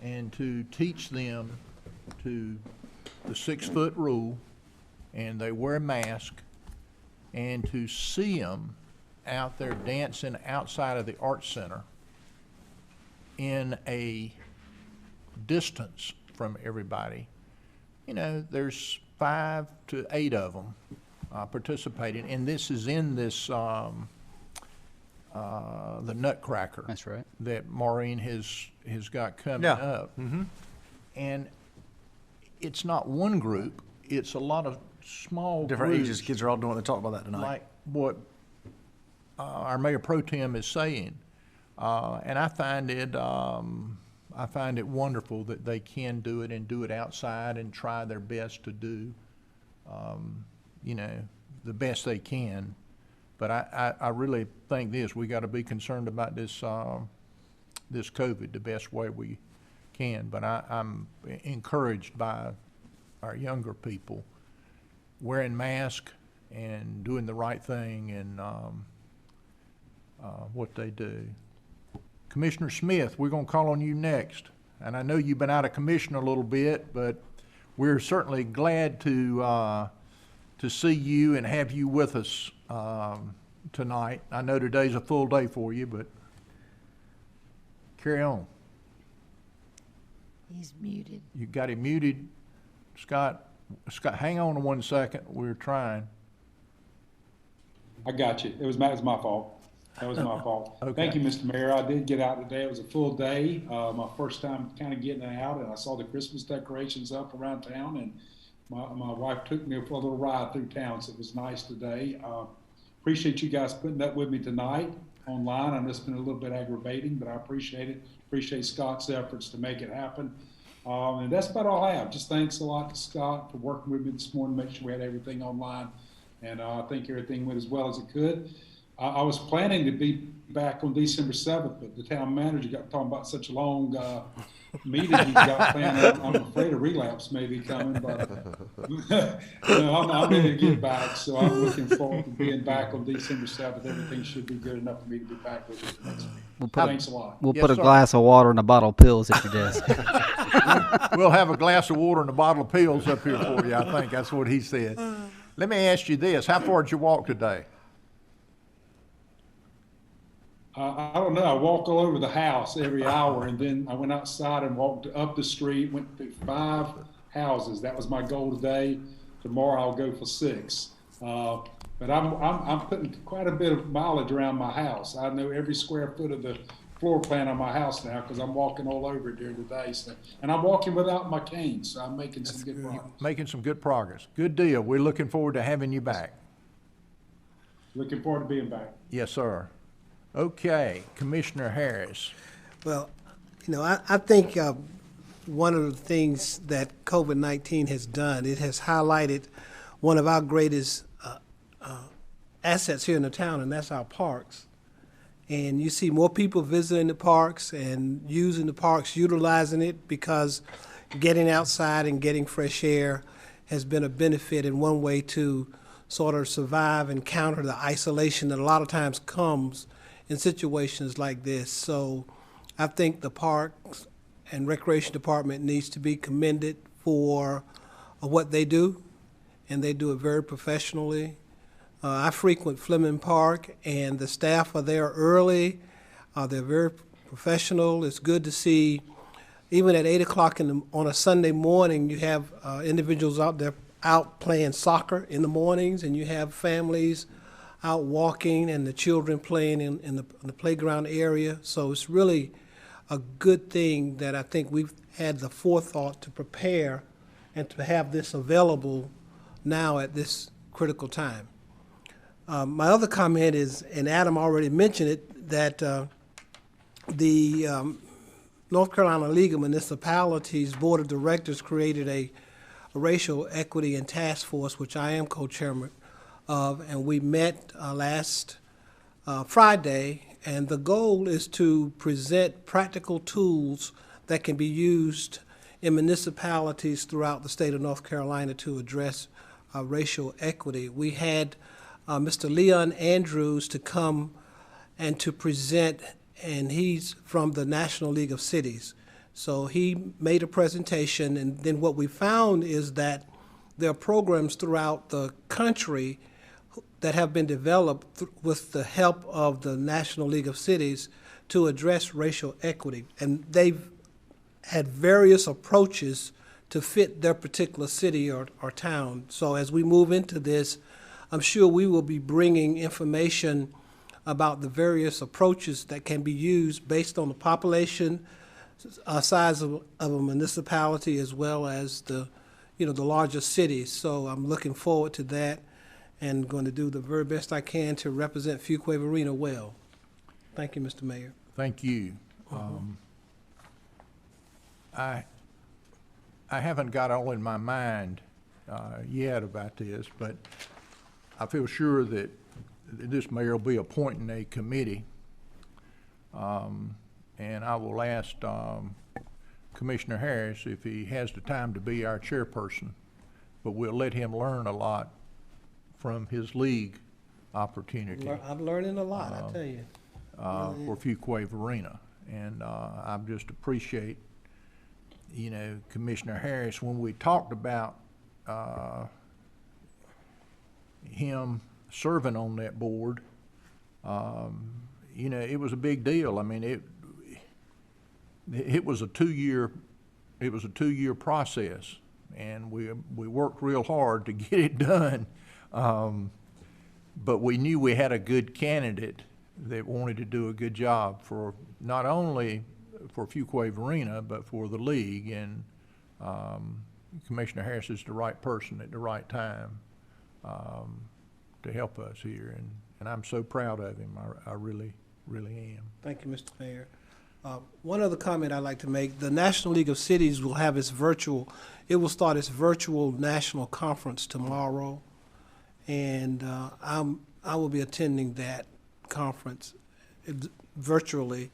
and to teach them to the 6-foot rule, and they wear a mask, and to see them out there dancing outside of the art center in a distance from everybody. You know, there's 5 to 8 of them participating, and this is in this the Nutcracker. That's right. That Maureen has got coming Yeah. up. Mm-hmm. And it's not one group, it's a lot of small Different groups, ages, kids are all doing it. They talked about that tonight. like what our Mayor Pro Tem is saying. And I find it wonderful that they can do it and do it outside and try their best to do, you know, the best they can. But I really think we got to be concerned about this COVID the best way we can. But I'm encouraged by our younger people wearing masks and doing the right thing and what they do. Commissioner Smith, we're going to call on you next. And I know you've been out of commission a little bit, but we're certainly glad to see you and have you with us tonight. I know today's a full day for you, but carry on. He's muted. You got him muted. Scott, hang on 1 second. We're trying. I got you. It was my fault. That was my fault. Okay. Thank you, Mr. Mayor. I did get out today. It was a full day. My first time kind of getting out, and I saw the Christmas decorations up around town, and my wife took me for a little ride through town, so it was nice today. Appreciate you guys putting up with me tonight online. I know it's been a little bit aggravating, but I appreciate it. Appreciate Scott's efforts to make it happen. And that's about all I have. Just thanks a lot to Scott for working with me this morning, make sure we had everything online, and I think everything went as well as it could. I was planning to be back on December 7th, but the town manager got talking about such a long meeting he got planned. I'm afraid a relapse may be coming, but I'm ready to get back. So I'm looking forward to being back on December 7th. Everything should be good enough for me to be back with you next week. Thanks a lot. We'll Yes, put a sir. glass of water and a bottle of pills at your desk. We'll have a glass of water and a bottle of pills up here for you. I think that's what he said. Let me ask you this. How far did you walk today? I don't know. I walk all over the house every hour, and then I went outside and walked up the street, went through 5 houses. That was my goal today. Tomorrow I'll go for 6. But I'm putting quite a bit of mileage around my house. I know every square foot of the floor plan on my house now because I'm walking all over it during the day. So, and I'm walking without my cane, so I'm making some good progress. Making some good progress. Good deal. We're looking forward to having you back. Looking forward to being back. Yes, sir. Okay, Commissioner Harris. Well, I think one of the things that COVID-19 has done, it has highlighted one of our greatest assets here in the town, and that's our parks. And you see more people visiting the parks and using the parks, utilizing it, because getting outside and getting fresh air has been a benefit in one way to sort of survive and counter the isolation that a lot of times comes in situations like this. So I think the Parks and Recreation Department needs to be commended for what they do, and they do it very professionally. I frequent Fleming Park, and the staff are there early. They're very professional. It's good to see, even at 8 o'clock on a Sunday morning, you have individuals out there out playing soccer in the mornings, and you have families out walking and the children playing in the playground area. So it's really a good thing that I think we've had the forethought to prepare and to have this available now at this critical time. My other comment is, and Adam already mentioned it, that the North Carolina League of Municipalities Board of Directors created a racial equity and task force, which I am co-chairman of, and we met last Friday, and the goal is to present practical tools that can be used in municipalities throughout the state of North Carolina to address racial equity. We had Mr. Leon Andrews to come and to present, and he's from the National League of Cities. So he made a presentation, and then what we found is that there are programs throughout the country that have been developed with the help of the National League of Cities to address racial equity. And they've had various approaches to fit their particular city or town. So as we move into this, I'm sure we will be bringing information about the various approaches that can be used based on the population size of a municipality, as well as the largest cities. So I'm looking forward to that and going to do the very best I can to represent Fuquay-Varina well. Thank you, Mr. Mayor. Thank you. I haven't got all in my mind yet about this, but I feel sure that this mayor will be appointing a committee, and I will ask Commissioner Harris if he has the time to be our chairperson, but we'll let him learn a lot from his league opportunity. I'm learning a lot, I tell you. For Fuquay-Varina, and I just appreciate, Commissioner Harris, when we talked about him serving on that board, it was a big deal. I mean, it was a 2-year process, and we worked real hard to get it done. But we knew we had a good candidate that wanted to do a good job for not only for Fuquay-Varina, but for the league. And Commissioner Harris is the right person at the right time to help us here. And I'm so proud of him. I really, really am. Thank you, Mr. Mayor. One other comment I'd like to make: the National League of Cities will have its virtual national conference tomorrow, and I will be attending that conference virtually,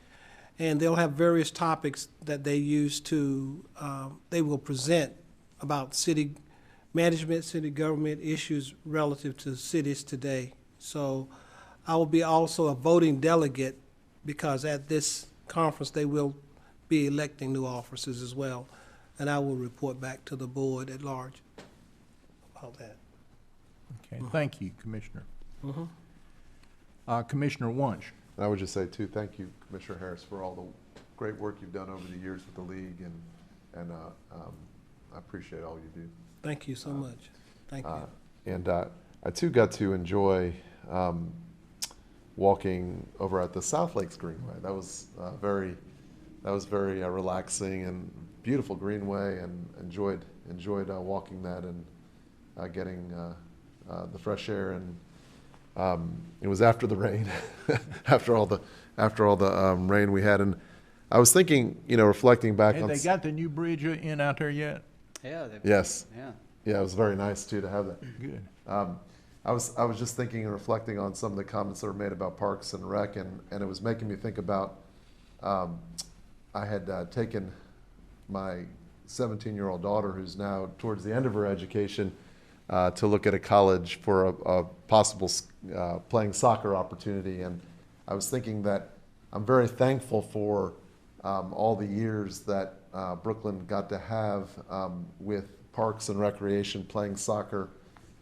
and they'll have various topics that they use to, they will present about city management, city government issues relative to cities today. So I will be also a voting delegate, because at this conference they will be electing new officers as well, and I will report back to the board at large about that. Okay, thank you, Commissioner. Commissioner Wunsch. I would just say too, thank you, Commissioner Harris, for all the great work you've done over the years with the league, and I appreciate all you do. Thank you so much. Thank you. And I too got to enjoy walking over at the South Lakes Greenway. That was very relaxing and beautiful greenway, and enjoyed walking that and getting the fresh air and It was after the rain, after all the rain we had, and I was thinking, reflecting back Have on. they got the new bridge in out there yet? Yeah. Yes. Yeah. Yeah, it was very nice too to have that. Good. I was just thinking and reflecting on some of the comments that were made about Parks and Rec, and it was making me think about, I had taken my 17-year-old daughter, who's now towards the end of her education, to look at a college for a possible playing soccer opportunity. And I was thinking that I'm very thankful for all the years that Brooklyn got to have with Parks and Recreation playing soccer,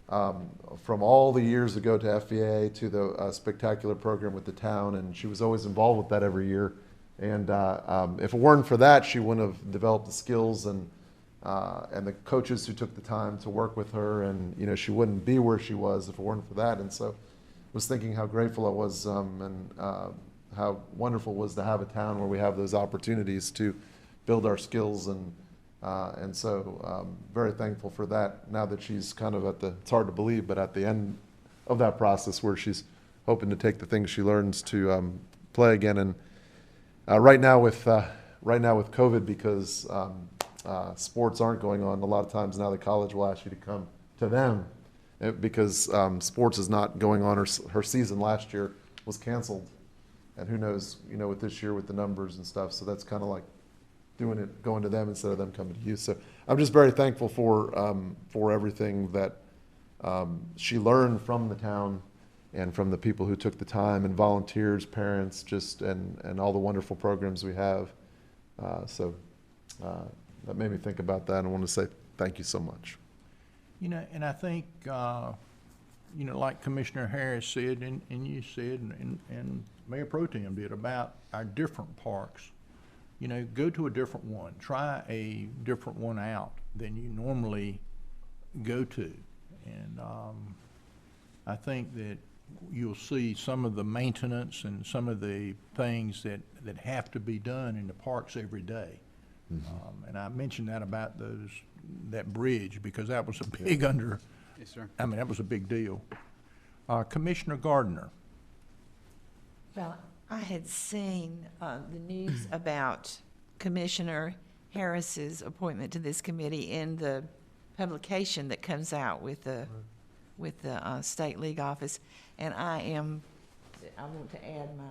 from all the years ago to FVA to the spectacular program with the town. And she was always involved with that every year. And if it weren't for that, she wouldn't have developed the skills and the coaches who took the time to work with her, and she wouldn't be where she was if it weren't for that. And so, I was thinking how grateful I was, and how wonderful it was to have a town where we have those opportunities to build our skills, and so very thankful for that. Now that she's kind of it's hard to believe, but at the end of that process where she's hoping to take the things she learns to play again. And right now with COVID, because sports aren't going on, a lot of times now the college will ask you to come to them, because sports is not going on. Her season last year was canceled, and who knows, with this year with the numbers and stuff. So that's kind of like going to them instead of them coming to you. So I'm just very thankful for everything that she learned from the town and from the people who took the time, and volunteers, parents, and all the wonderful programs we have. So that made me think about that, and I want to say thank you so much. And I think, like Commissioner Harris said, and you said, and Mayor Pro Tem did about our different parks. Go to a different one. Try a different one out than you normally go to. And I think that you'll see some of the maintenance and some of the things that have to be done in the parks every day. Mm-hmm. And I mentioned that about that bridge, because that was a big Yes, sir. that was a big deal. Commissioner Gardner. Well, I had seen the news about Commissioner Harris's appointment to this committee in the publication that comes out with the State League office, and I want to add my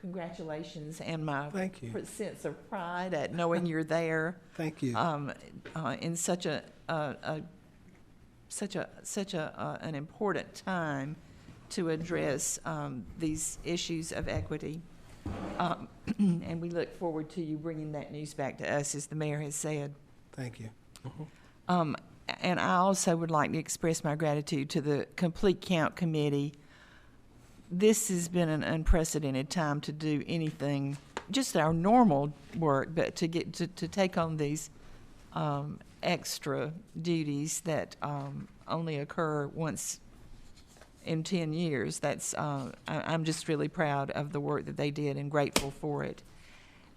congratulations and my Thank you. sense of pride at knowing you're there. Thank you. In such an important time to address these issues of equity. And we look forward to you bringing that news back to us, as the mayor has said. Thank you. And I also would like to express my gratitude to the Complete Count Committee. This has been an unprecedented time to do anything, just our normal work, but to take on these extra duties that only occur once in 10 years. I'm just really proud of the work that they did and grateful for it.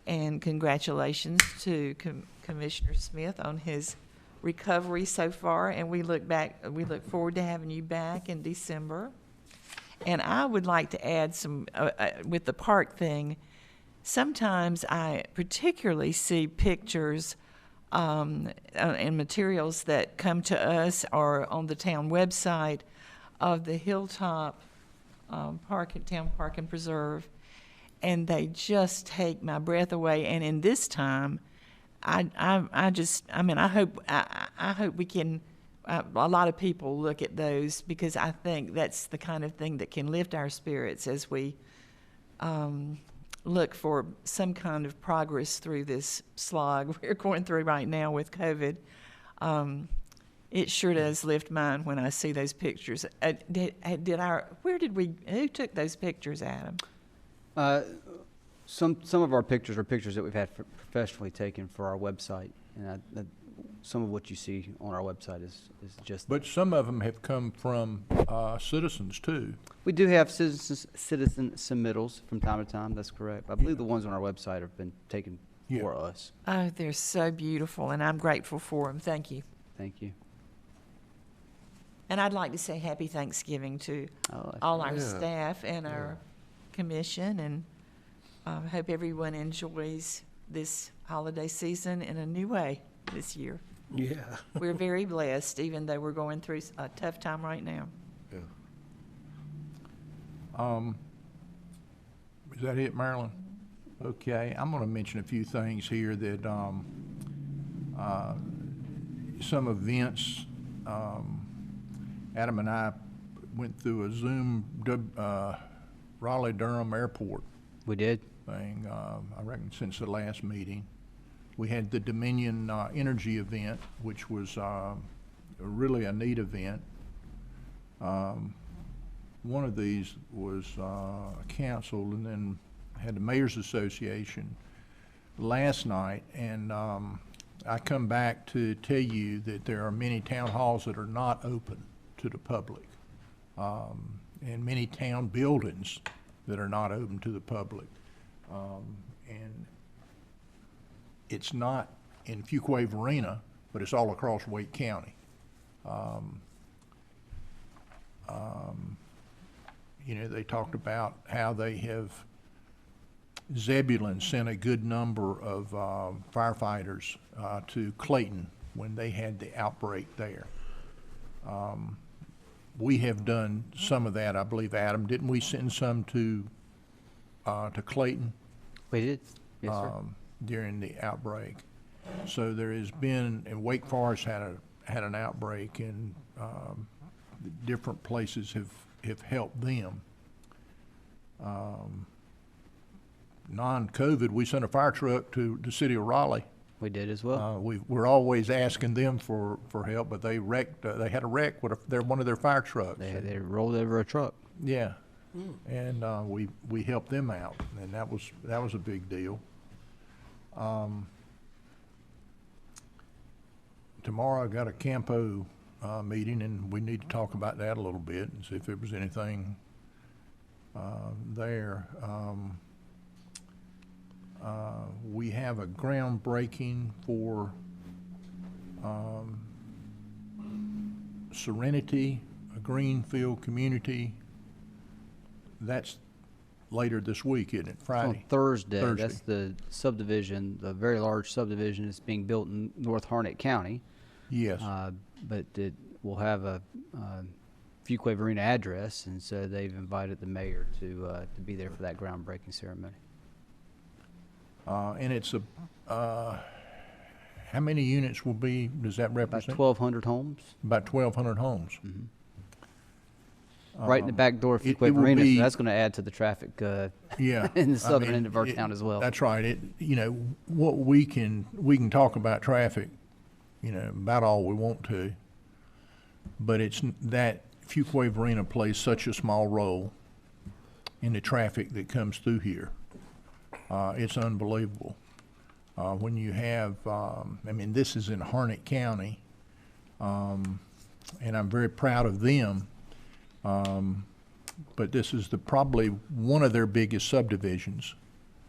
And congratulations to Commissioner Smith on his recovery so far, and we look forward to having you back in December. And I would like to add some, with the park thing, sometimes I particularly see pictures and materials that come to us or on the town website of the Hilltop Town Park and Preserve, and they just take my breath away. And in this time, I hope we can, a lot of people look at those, because I think that's the kind of thing that can lift our spirits as we look for some kind of progress through this slog we're going through right now with COVID. It sure does lift mine when I see those pictures. Who took those pictures, Adam? Some of our pictures are pictures that we've had professionally taken for our website, and some of what you see on our website is just. But some of them have come from citizens too. We do have citizen submittals from time to time. That's correct. I believe the ones on our website have been taken for us. Oh, they're so beautiful, and I'm grateful for them. Thank you. Thank you. And I'd like to say happy Thanksgiving to Oh, that's all our Yeah. staff and our commission, and I hope everyone enjoys this holiday season in a new way this year. Yeah. We're very blessed, even though we're going through a tough time right now. Yeah. Is that it, Marilyn? Okay, I'm gonna mention a few things here that, some events, Adam and I went through a Zoom, Raleigh-Durham Airport We did. thing, I reckon since the last meeting. We had the Dominion, Energy event, which was, really a neat event. One of these was, canceled, and then had the Mayor's Association last night, and, I come back to tell you that there are many town halls that are not open to the public, and many town buildings that are not open to the public. And it's not in Fuquay-Varina, but it's all across Wake County. You know, they talked about how they have, Zebulon sent a good number of firefighters to Clayton when they had the outbreak there. We have done some of that, I believe, Adam. Didn't we send some to Clayton We did. Yes, sir. during the outbreak? So there has been, and Wake Forest had an outbreak, and different places have helped them. Non-COVID, we sent a fire truck to the city of Raleigh. We did as well. We're always asking them for help, but they wrecked, they had a wreck with one of their fire trucks. They rolled over a truck. Yeah, and we helped them out, and that was a big deal. Tomorrow I got a Campo meeting, and we need to talk about that a little bit and see if there was anything there. We have a groundbreaking for Serenity, a greenfield community. That's later this week, isn't it? On Friday? Thursday. Thursday. That's the subdivision, the very large subdivision that's being built in North Harnett County. Yes. But it will have a Fuquay-Varina address, and so they've invited the mayor to be there for that groundbreaking ceremony. And it's how many units will be, does that About represent? 1,200 homes, About 1,200 homes. right in the back door of it will Fuquay-Varina, be- so that's going to add to the traffic Yeah. in the I southern mean, end of our town as well. That's right. You know, what we can talk about traffic, you know, about all we want to, but it's that Fuquay-Varina plays such a small role in the traffic that comes through here. It's unbelievable. When you have, I mean, this is in Harnett County, and I'm very proud of them. But this is probably one of their biggest subdivisions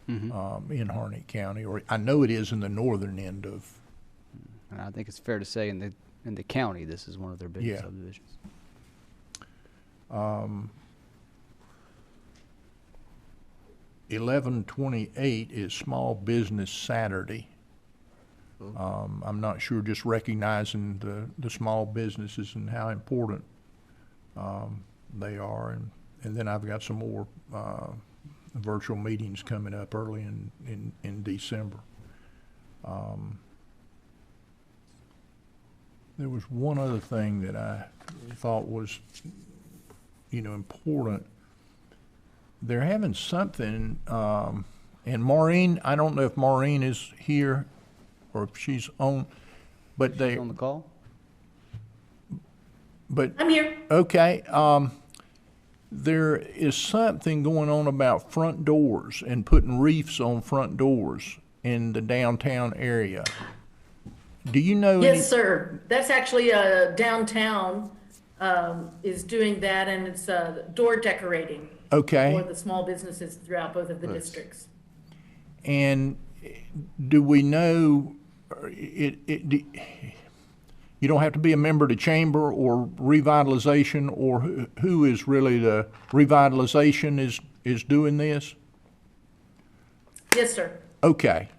in Harnett County, or I know it is in the northern end of. And I think it's fair to say in the county, this is one of their biggest Yeah. subdivisions. 11/28 is Small Business Saturday. I'm not sure, just recognizing the small businesses and how important they are, and then I've got some more virtual meetings coming up early in December. There was one other thing that I thought was, important. They're having something, and Maureen, I don't know if Maureen is here or if she's on, but they. On the call? But. I'm here. Okay, there is something going on about front doors and putting reefs on front doors in the downtown area. Do you know? Yes, sir. That's actually downtown is doing that, and it's door decorating Okay. for the small businesses throughout both of the districts. And do we know, you don't have to be a member of the chamber or revitalization, or who is really the revitalization is doing this? Yes, sir. Okay,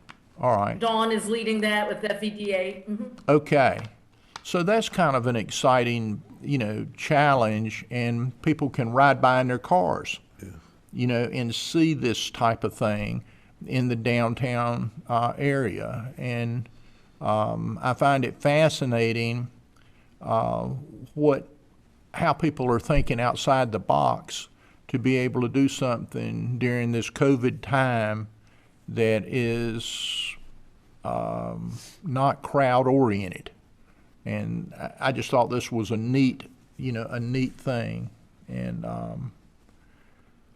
all right. Dawn is leading that with FEDA. Okay, so that's kind of an exciting, challenge, and people can ride by in their cars, and see this type of thing in the downtown area. And I find it fascinating how people are thinking outside the box to be able to do something during this COVID time that is not crowd-oriented. And I just thought this was a neat thing. And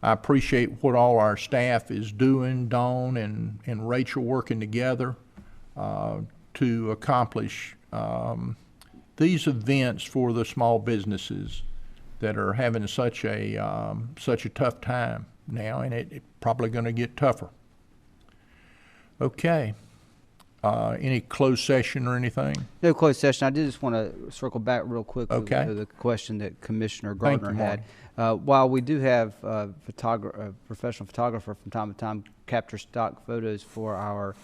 I appreciate what all our staff is doing, Dawn and Rachel working together to accomplish these events for the small businesses that are having such a tough time now, and it's probably going to get tougher. Okay. Any closed session or anything? No closed session. I did just want to circle back real quickly Okay. to the question that Commissioner Thank Gardner you, had. While we do have a professional photographer from time to time capture stock photos for our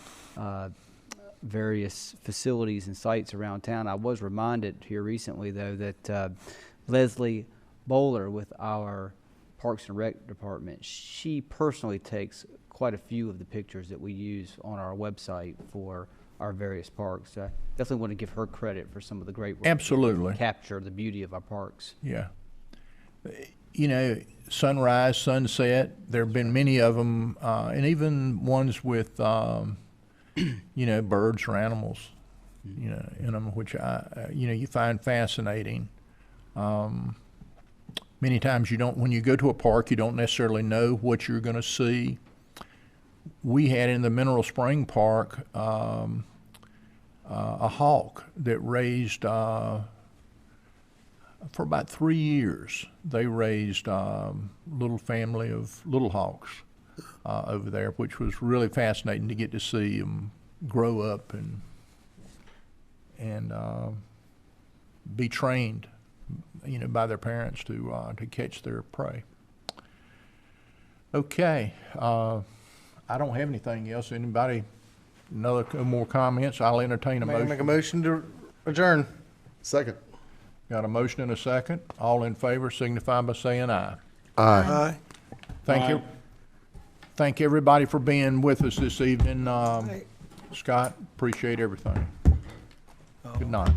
various facilities and sites around town, I was reminded here recently, though, that Leslie Bowler with our Parks and Rec department, she personally takes quite a few of the pictures that we use on our website for our various parks. I definitely want to give her credit for some of the great work. Absolutely. To capture the beauty of our parks. Yeah. Sunrise, sunset, there have been many of them, and even ones with, birds or animals, in them, which you find fascinating. Many times when you go to a park, you don't necessarily know what you're going to see. We had in the Mineral Spring Park a hawk that raised, for about 3 years, they raised a little family of little hawks over there, which was really fascinating to get to see them grow up and be trained, by their parents to catch their prey. Okay. I don't have anything else. Anybody, no more comments? I'll entertain a motion. Make a motion to adjourn. Second. Got a motion and a second. All in favor signify by saying aye. Aye. Thank you. Thank everybody for being with us this evening. Scott, appreciate everything. Good night.